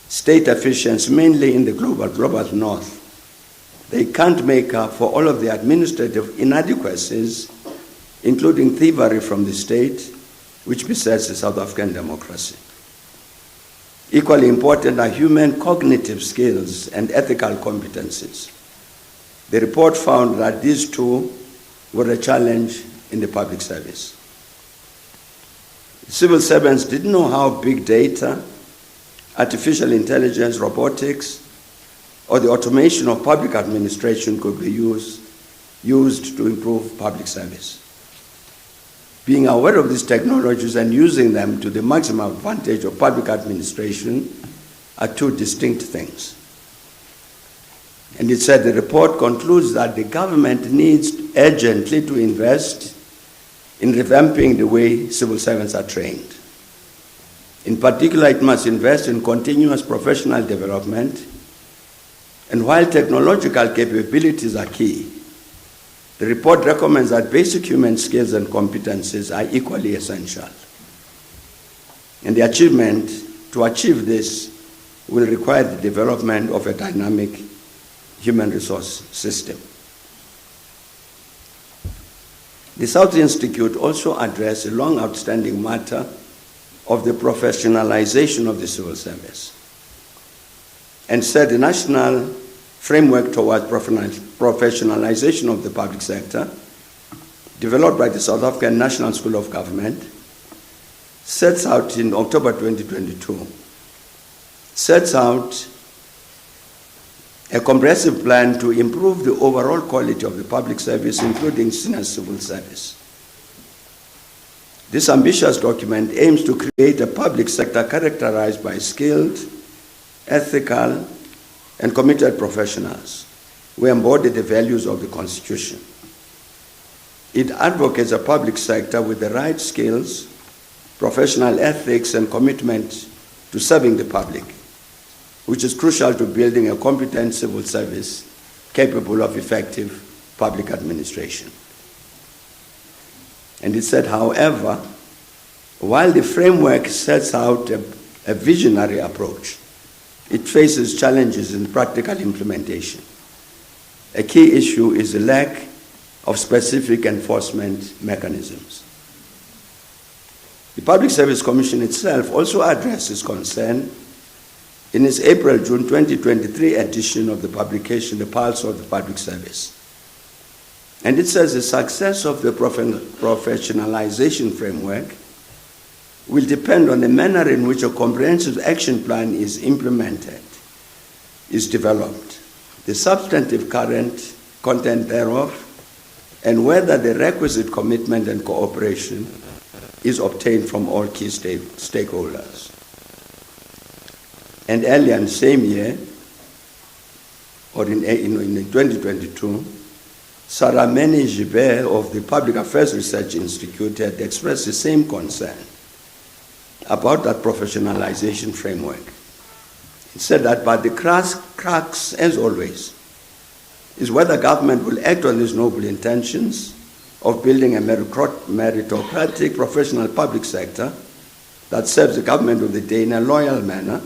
state efficiency, mainly in the global north, they can't make up for all of the administrative inadequacies, including thievery from the state, which besets the South African democracy. Equally important are human cognitive skills and ethical competencies. The report found that these two were a challenge in the public service. Civil servants didn't know how big data, artificial intelligence, robotics, or the automation of public administration could be used to improve public service. Being aware of these technologies and using them to the maximum advantage of public administration are two distinct things. And it said the report concludes that the government needs urgently to invest in revamping the way civil servants are trained. In particular, it must invest in continuous professional development, and while technological capabilities are key, the report recommends that basic human skills and competencies are equally essential. And to achieve this will require the development of a dynamic human resource system. The South Institute also addressed a long outstanding matter of the professionalization of the civil service and said the national framework towards professionalization of the public sector, developed by the South African National School of Government, sets out in October 2022, sets out a comprehensive plan to improve the overall quality of the public service, including senior civil service. This ambitious document aims to create a public sector characterized by skilled, ethical, and committed professionals who embody the values of the Constitution. It advocates a public sector with the right skills, professional ethics, and commitment to serving the public, which is crucial to building a competent civil service capable of effective public administration. And it said, however, while the framework sets out a visionary approach, it faces challenges in practical implementation. A key issue is the lack of specific enforcement mechanisms. The Public Service Commission itself also addresses concern in its April-June 2023 edition of the publication, The Pulse of the Public Service. And it says the success of the professionalization framework will depend on the manner in which a comprehensive action plan is implemented, is developed, the substantive content thereof, and whether the requisite commitment and cooperation is obtained from all key stakeholders. And earlier in the same year, or in 2022, Sarah Mene-Gibert of the Public Affairs Research Institute had expressed the same concern about that professionalization framework. It said that, but the crux, as always, is whether government will act on these noble intentions of building a meritocratic professional public sector that serves the government of the day in a loyal manner,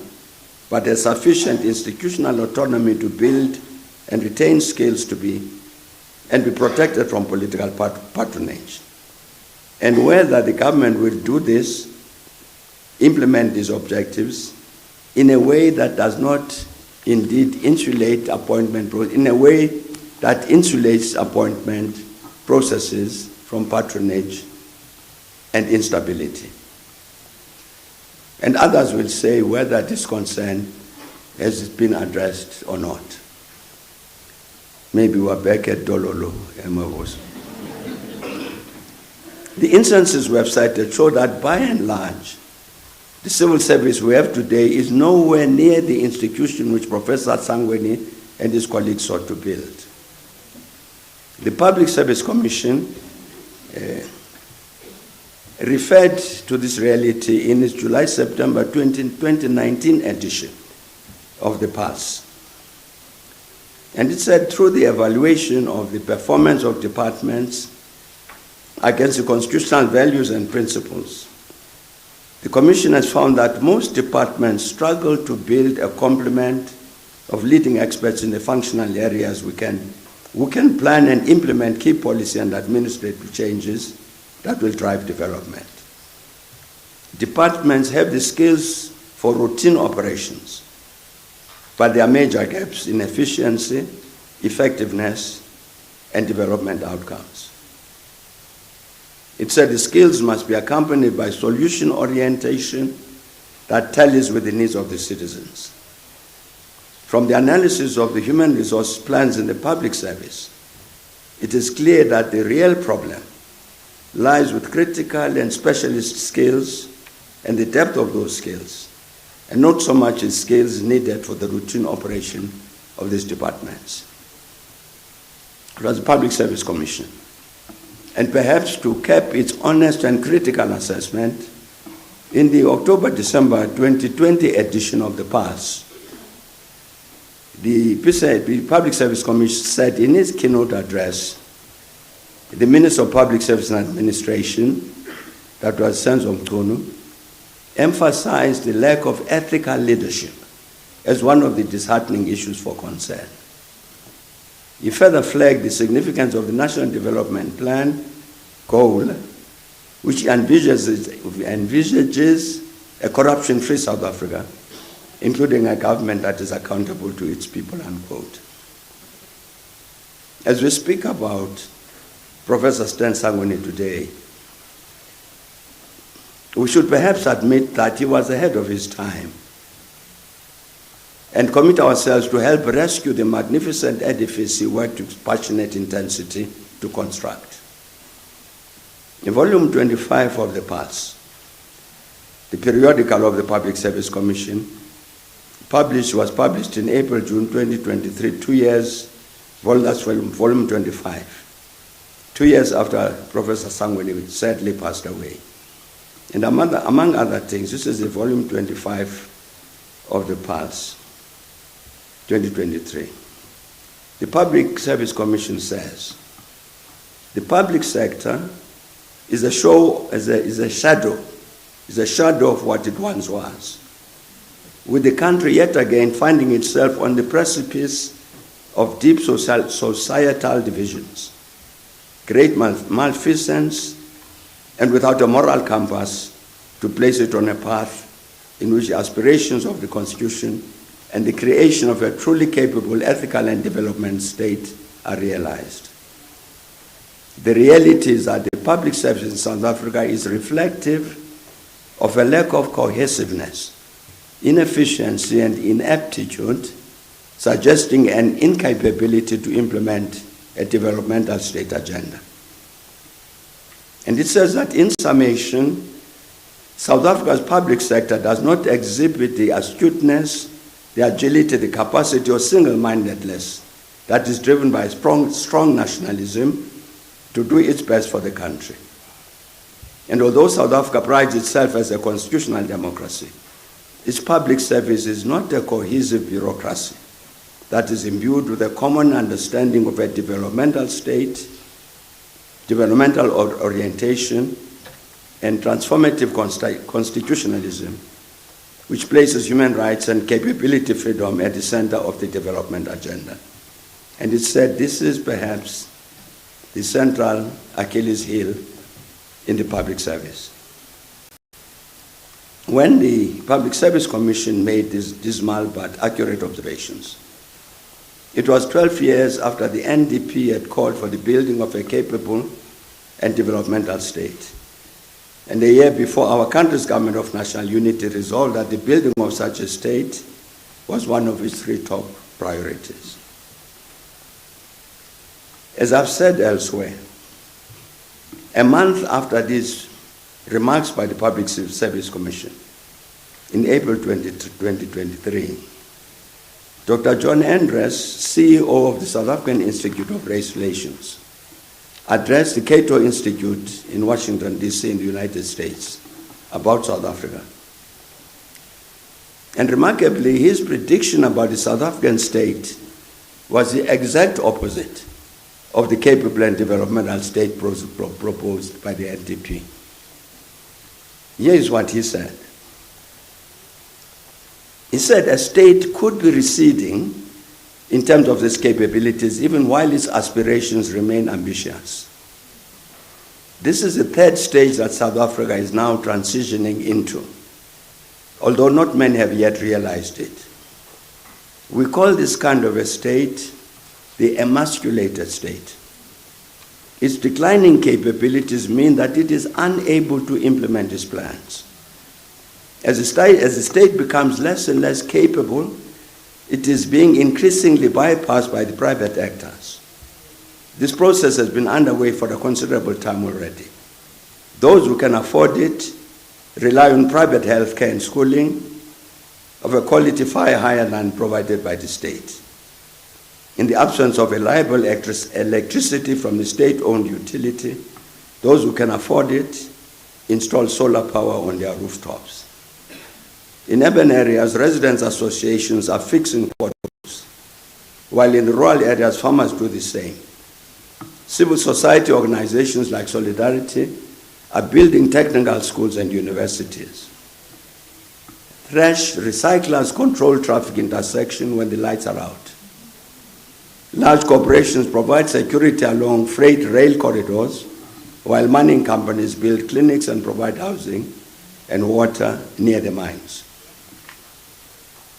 but has sufficient institutional autonomy to build and retain skills to be and be protected from political patronage. And whether the government will do this, implement these objectives in a way that does not indeed insulate appointment, in a way that insulates appointment processes from patronage and instability. And others will say whether this concern has been addressed or not. Maybe we're back at Dololo, Emavos. The instances we have cited show that by and large, the civil service we have today is nowhere near the institution which Professor Sangweni and his colleagues sought to build. The Public Service Commission referred to this reality in its July-September 2019 edition of the Pulse. And it said, through the evaluation of the performance of departments against the constitutional values and principles, the Commission has found that most departments struggle to build a complement of leading experts in the functional areas who can plan and implement key policy and administrative changes that will drive development. Departments have the skills for routine operations, but there are major gaps in efficiency, effectiveness, and development outcomes. It said the skills must be accompanied by solution orientation that tallies with the needs of the citizens. From the analysis of the human resource plans in the public service, it is clear that the real problem lies with critical and specialist skills and the depth of those skills, and not so much in skills needed for the routine operation of these departments. It was the Public Service Commission. And perhaps to cap its honest and critical assessment, in the October-December 2020 edition of the Pulse, the Public Service Commission said in its keynote address, the Minister of Public Service and Administration, that was Senzo Mtunu, emphasized the lack of ethical leadership as one of the disheartening issues for concern. He further flagged the significance of the National Development Plan goal, which envisages a corruption-free South Africa, including a government that is accountable to its people, unquote. As we speak about Professor Stan Sangweni today, we should perhaps admit that he was ahead of his time and commit ourselves to help rescue the magnificent edifice he worked with passionate intensity to construct. In volume 25 of the Pulse, the periodical of the Public Service Commission, was published in April, June 2023, 2 years, that's volume 25, 2 years after Professor Sangweni sadly passed away. And among other things, this is the volume 25 of the Pulse, 2023. The Public Service Commission says, the public sector is a shadow of what it once was, with the country yet again finding itself on the precipice of deep societal divisions, great malfeasance, and without a moral compass to place it on a path in which the aspirations of the Constitution and the creation of a truly capable ethical and development state are realized. The reality is that the public service in South Africa is reflective of a lack of cohesiveness, inefficiency, and ineptitude, suggesting an incapability to implement a developmental state agenda. And it says that in summation, South Africa's public sector does not exhibit the astuteness, the agility, the capacity, or single-mindedness that is driven by strong nationalism to do its best for the country. And although South Africa prides itself as a constitutional democracy, its public service is not a cohesive bureaucracy that is imbued with a common understanding of a developmental state, developmental orientation, and transformative constitutionalism, which places human rights and capability freedom at the center of the development agenda. And it said this is perhaps the central Achilles heel in the public service. When the Public Service Commission made these dismal but accurate observations, it was 12 years after the NDP had called for the building of a capable and developmental state, and a year before our country's government of national unity resolved that the building of such a state was one of its 3 top priorities. As I've said elsewhere, a month after these remarks by the Public Service Commission, in April 2023, Dr. John Andres, CEO of the South African Institute of Race Relations, addressed the Cato Institute in Washington, D.C. in the United States about South Africa. And remarkably, his prediction about the South African state was the exact opposite of the capable and developmental state proposed by the NDP. Here is what he said. He said a state could be receding in terms of its capabilities even while its aspirations remain ambitious. This is the 3rd stage that South Africa is now transitioning into, although not many have yet realized it. We call this kind of a state the emasculated state. Its declining capabilities mean that it is unable to implement its plans. As the state becomes less and less capable, it is being increasingly bypassed by the private actors. This process has been underway for a considerable time already. Those who can afford it rely on private health care and schooling of a quality far higher than provided by the state. In the absence of reliable electricity from the state-owned utility, those who can afford it install solar power on their rooftops. In urban areas, residents' associations are fixing potholes, while in rural areas, farmers do the same. Civil society organizations like Solidarity are building technical schools and universities. Trash recyclers control traffic intersection when the lights are out. Large corporations provide security along freight rail corridors, while mining companies build clinics and provide housing and water near the mines.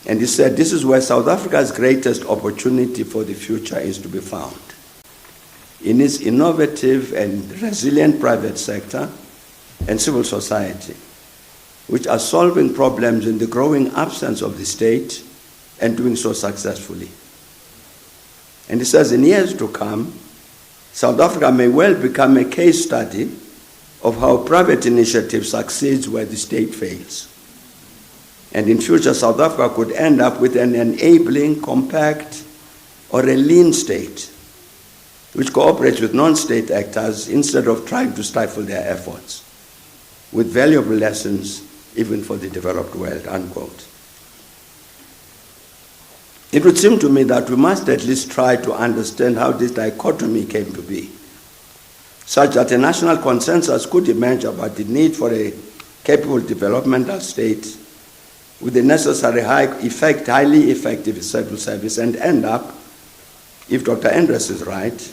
And he said this is where South Africa's greatest opportunity for the future is to be found, in its innovative and resilient private sector and civil society, which are solving problems in the growing absence of the state and doing so successfully. And he says in years to come, South Africa may well become a case study of how private initiative succeeds where the state fails. And in future, South Africa could end up with an enabling, compact, or a lean state, which cooperates with non-state actors instead of trying to stifle their efforts, with valuable lessons even for the developed world, unquote. It would seem to me that we must at least try to understand how this dichotomy came to be, such that a national consensus could emerge about the need for a capable developmental state with the necessary highly effective civil service, and end up, if Dr. Andres is right,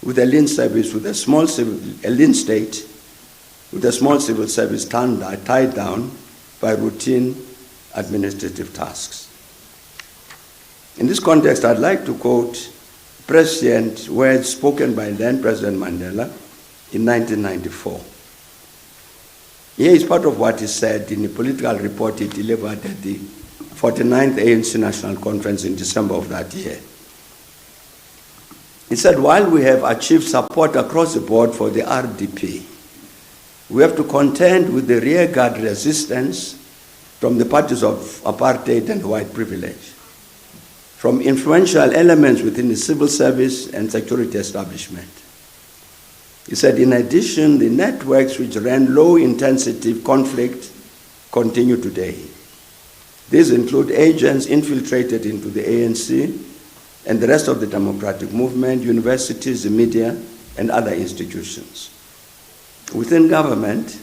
with a lean service, with a lean state, with a small civil service tied down by routine administrative tasks. In this context, I'd like to quote prescient words spoken by then President Mandela in 1994. Here is part of what he said in a political report he delivered at the 49th ANC National Conference in December of that year. He said, while we have achieved support across the board for the RDP, we have to contend with the rearguard resistance from the parties of apartheid and white privilege, from influential elements within the civil service and security establishment. He said, in addition, the networks which ran low-intensity conflict continue today. These include agents infiltrated into the ANC and the rest of the democratic movement, universities, the media, and other institutions. Within government,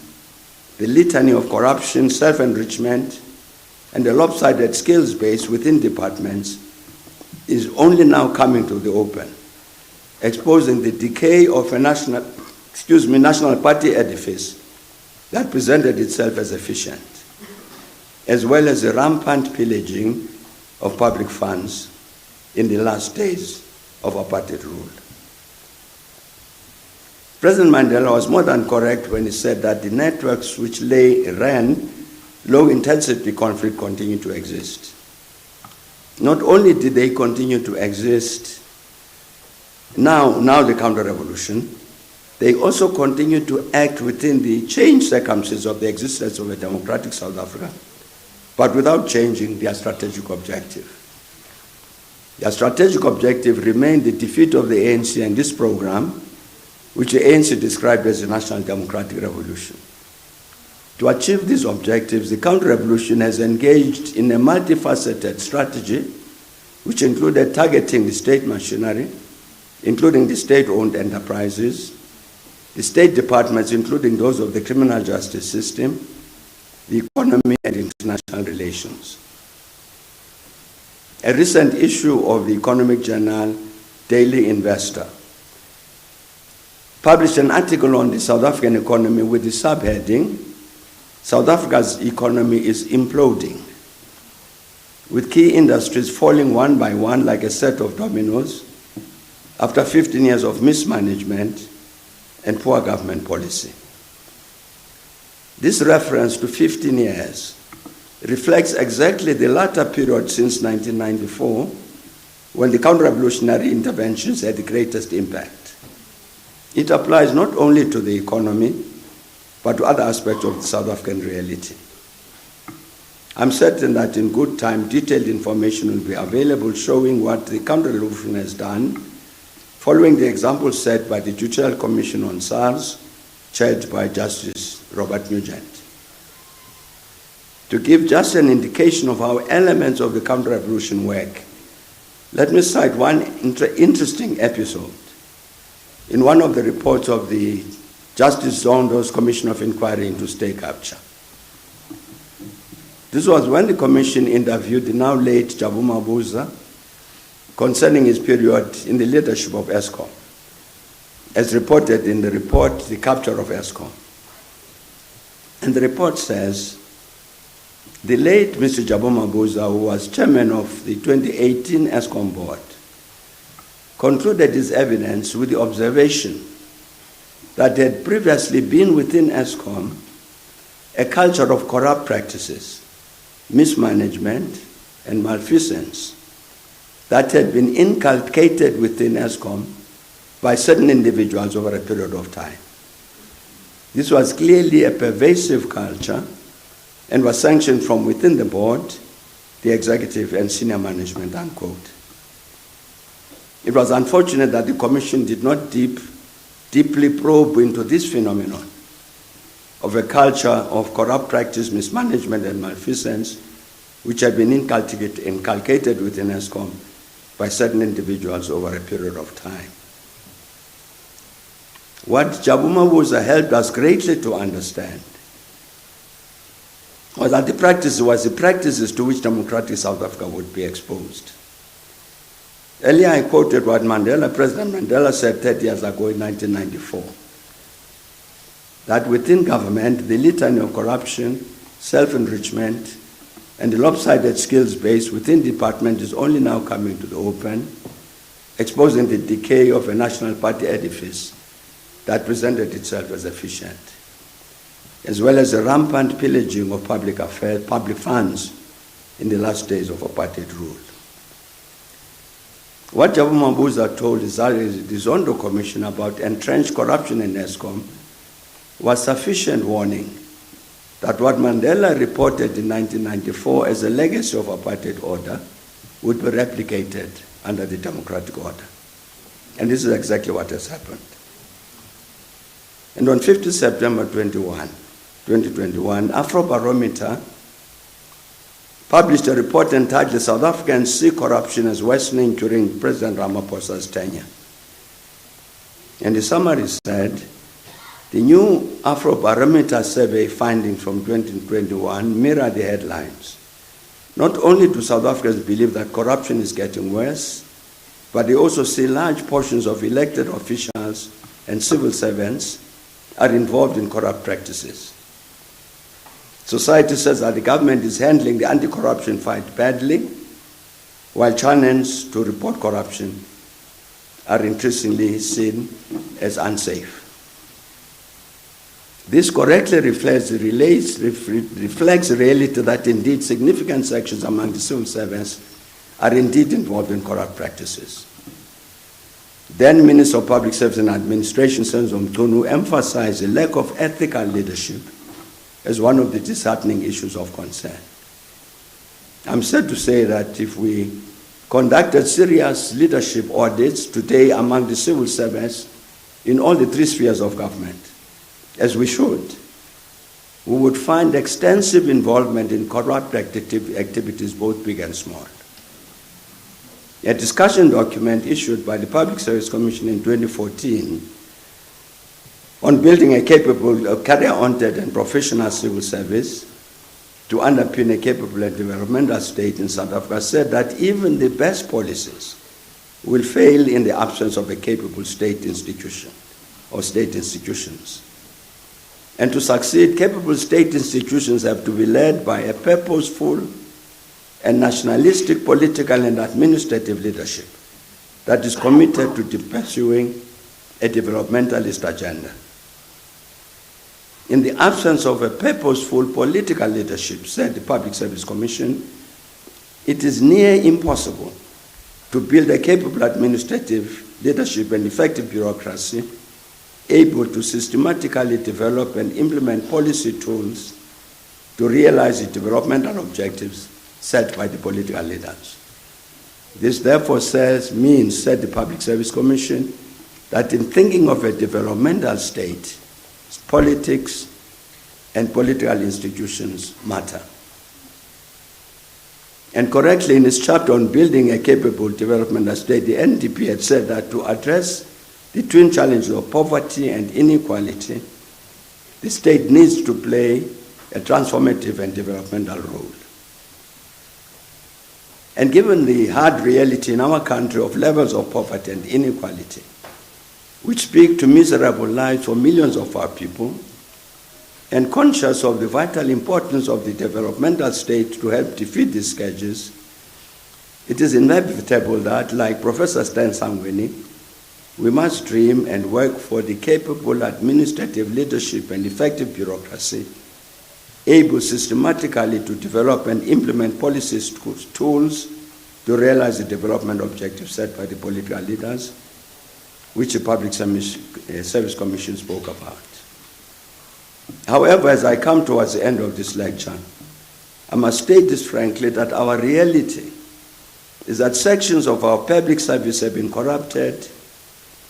the litany of corruption, self-enrichment, and the lopsided skills base within departments is only now coming to the open, exposing the decay of a national party edifice that presented itself as efficient, as well as the rampant pillaging of public funds in the last days of apartheid rule. President Mandela was more than correct when he said that the networks which ran low-intensity conflict continue to exist. Not only did they continue to exist now the counter-revolution, they also continue to act within the changed circumstances of the existence of a democratic South Africa, but without changing their strategic objective. Their strategic objective remained the defeat of the ANC and this program, which the ANC described as the National Democratic Revolution. To achieve these objectives, the counter-revolution has engaged in a multifaceted strategy, which included targeting the state machinery, including the state-owned enterprises, the state departments, including those of the criminal justice system, the economy, and international relations. A recent issue of the economic journal, Daily Investor, published an article on the South African economy with the subheading, South Africa's economy is imploding, with key industries falling one by one like a set of dominoes after 15 years of mismanagement and poor government policy. This reference to 15 years reflects exactly the latter period since 1994, when the counter-revolutionary interventions had the greatest impact. It applies not only to the economy, but to other aspects of the South African reality. I'm certain that in good time, detailed information will be available showing what the counter-revolution has done, following the example set by the Judicial Commission on SARS, chaired by Justice Robert Nugent. To give just an indication of how elements of the counter-revolution work, let me cite one interesting episode in one of the reports of the Justice Zondo's Commission of Inquiry into State Capture. This was when the Commission interviewed the now late Jabu Mabuza concerning his period in the leadership of Eskom, as reported in the report, The Capture of Eskom. And the report says, the late Mr. Jabu Mabuza, who was chairman of the 2018 Eskom board, concluded his evidence with the observation that there had previously been within Eskom a culture of corrupt practices, mismanagement, and malfeasance that had been inculcated within Eskom by certain individuals over a period of time. This was clearly a pervasive culture and was sanctioned from within the board, the executive, and senior management, unquote. It was unfortunate that the Commission did not deeply probe into this phenomenon of a culture of corrupt practice, mismanagement, and malfeasance, which had been inculcated within ESCOM by certain individuals over a period of time. What Jabu Mabuza helped us greatly to understand was that the practices to which democratic South Africa would be exposed. Earlier I quoted what President Mandela said 30 years ago in 1994, that within government, the litany of corruption, self-enrichment, and the lopsided skills base within the department is only now coming to the open, exposing the decay of a national party edifice that presented itself as efficient, as well as the rampant pillaging of public funds in the last days of apartheid rule. What Jabu Mabuza told the Zondo Commission about entrenched corruption in ESCOM was sufficient warning that what Mandela reported in 1994 as a legacy of apartheid order would be replicated under the democratic order. And this is exactly what has happened. And on 5th September 2021, Afrobarometer published a report entitled "South Africans See Corruption as Worsening During President Ramaphosa's Tenure." And the summary said, the new Afrobarometer survey findings from 2021 mirror the headlines. Not only do South Africans believe that corruption is getting worse, but they also see large portions of elected officials and civil servants are involved in corrupt practices. Society says that the government is handling the anti-corruption fight badly, while channels to report corruption are increasingly seen as unsafe. This correctly reflects the reality that indeed significant sections among the civil servants are indeed involved in corrupt practices. Then Minister of Public Service and Administration, Senzo Mtunu, emphasized the lack of ethical leadership as one of the disheartening issues of concern. I'm sad to say that if we conducted serious leadership audits today among the civil servants in all the three spheres of government, as we should, we would find extensive involvement in corrupt activities, both big and small. A discussion document issued by the Public Service Commission in 2014 on building a capable, career-oriented and professional civil service to underpin a capable and developmental state in South Africa said that even the best policies will fail in the absence of a capable state institution or state institutions. And to succeed, capable state institutions have to be led by a purposeful and nationalistic political and administrative leadership that is committed to pursuing a developmentalist agenda. In the absence of a purposeful political leadership, said the Public Service Commission, it is near impossible to build a capable administrative leadership and effective bureaucracy able to systematically develop and implement policy tools to realize the developmental objectives set by the political leaders. This therefore means, said the Public Service Commission, that in thinking of a developmental state, politics and political institutions matter. And correctly, in its chapter on building a capable developmental state, the NDP had said that to address the twin challenges of poverty and inequality, the state needs to play a transformative and developmental role. And given the hard reality in our country of levels of poverty and inequality, which speak to miserable lives for millions of our people, and conscious of the vital importance of the developmental state to help defeat these scourges, it is inevitable that, like Professor Sangweni, we must dream and work for the capable administrative leadership and effective bureaucracy, able systematically to develop and implement policies, tools to realize the development objectives set by the political leaders, which the Public Service Commission spoke about. However, as I come towards the end of this lecture, I must state this frankly, that our reality is that sections of our public service have been corrupted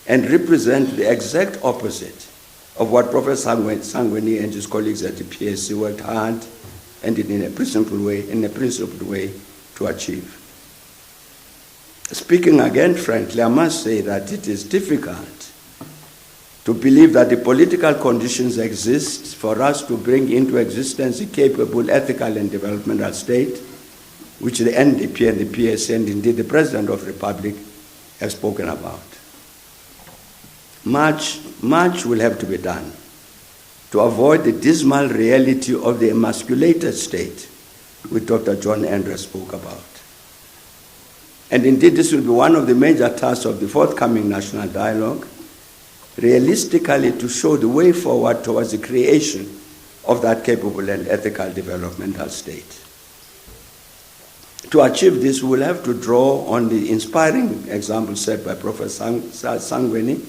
and represent the exact opposite of what Professor Sangweni and his colleagues at the PSC worked hard and in a principled way to achieve. Speaking again frankly, I must say that it is difficult to believe that the political conditions exist for us to bring into existence a capable, ethical, and developmental state, which the NDP and the PSC and indeed the President of the Republic have spoken about. Much will have to be done to avoid the dismal reality of the emasculated state which Dr. John Andrews spoke about. And indeed, this will be one of the major tasks of the forthcoming national dialogue, realistically to show the way forward towards the creation of that capable and ethical developmental state. To achieve this, we will have to draw on the inspiring example set by Professor Sangweni,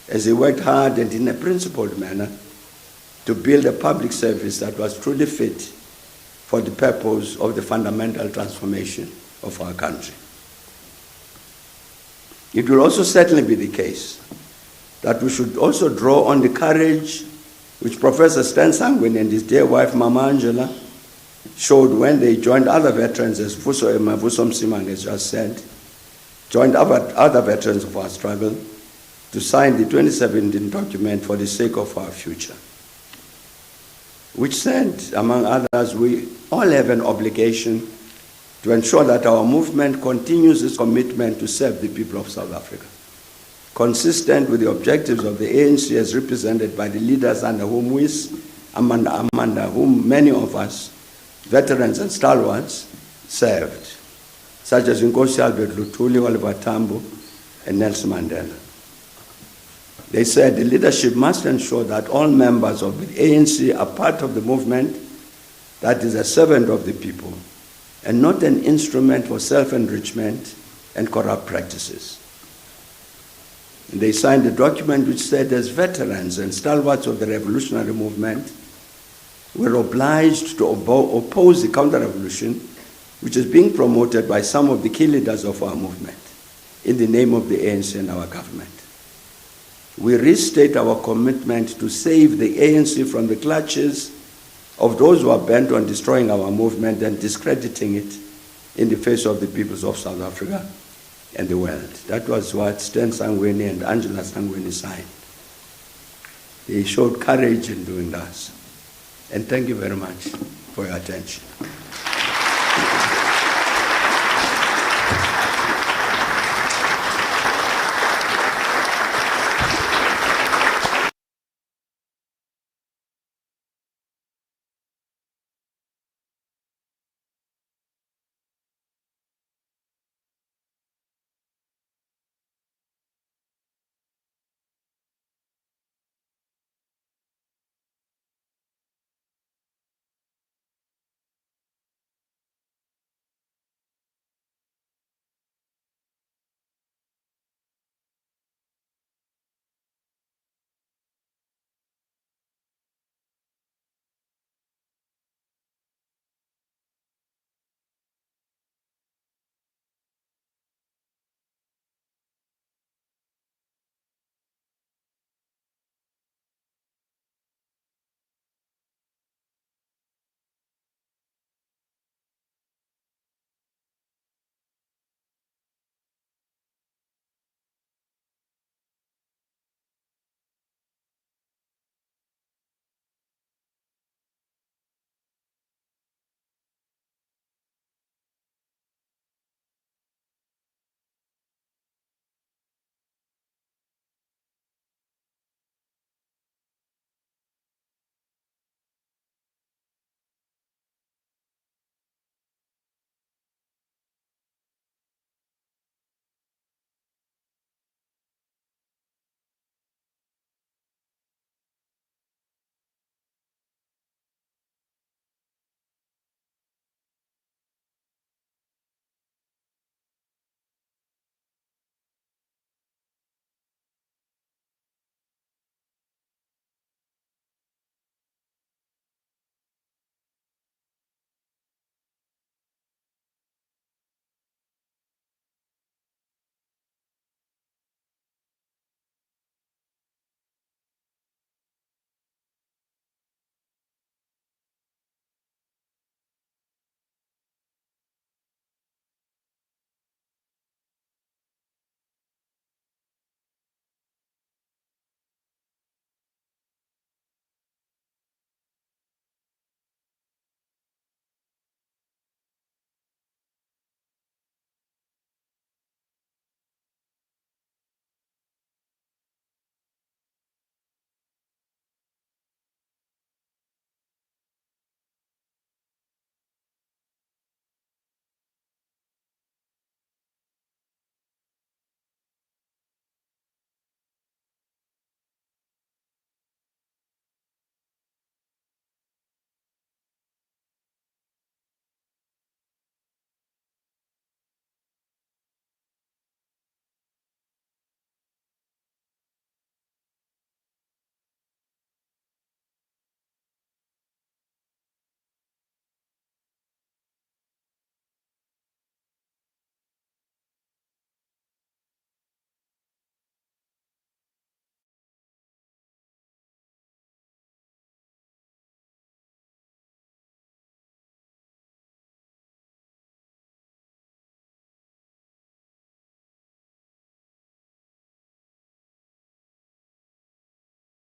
as he worked hard and in a principled manner to build a public service that was truly fit for the purpose of the fundamental transformation of our country. It will also certainly be the case that we should also draw on the courage which Professor Stan Sangweni and his dear wife, Mama Angela, showed when they joined other veterans, as Mavuso Msimang has just said, joined other veterans of our struggle to sign the 2017 document for the sake of our future, which said, among others, we all have an obligation to ensure that our movement continues its commitment to serve the people of South Africa, consistent with the objectives of the ANC as represented by the leaders under whom whom many of us, veterans and stalwarts, served, such as Nkosi Albert Lutuli, Oliver Tambo, and Nelson Mandela. They said the leadership must ensure that all members of the ANC are part of the movement that is a servant of the people and not an instrument for self-enrichment and corrupt practices. And they signed a document which said, as veterans and stalwarts of the revolutionary movement, we're obliged to oppose the counter-revolution which is being promoted by some of the key leaders of our movement in the name of the ANC and our government. We restate our commitment to save the ANC from the clutches of those who are bent on destroying our movement and discrediting it in the face of the peoples of South Africa and the world. That was what Stan Sangweni and Angela Sangweni signed. They showed courage in doing that. And thank you very much for your attention.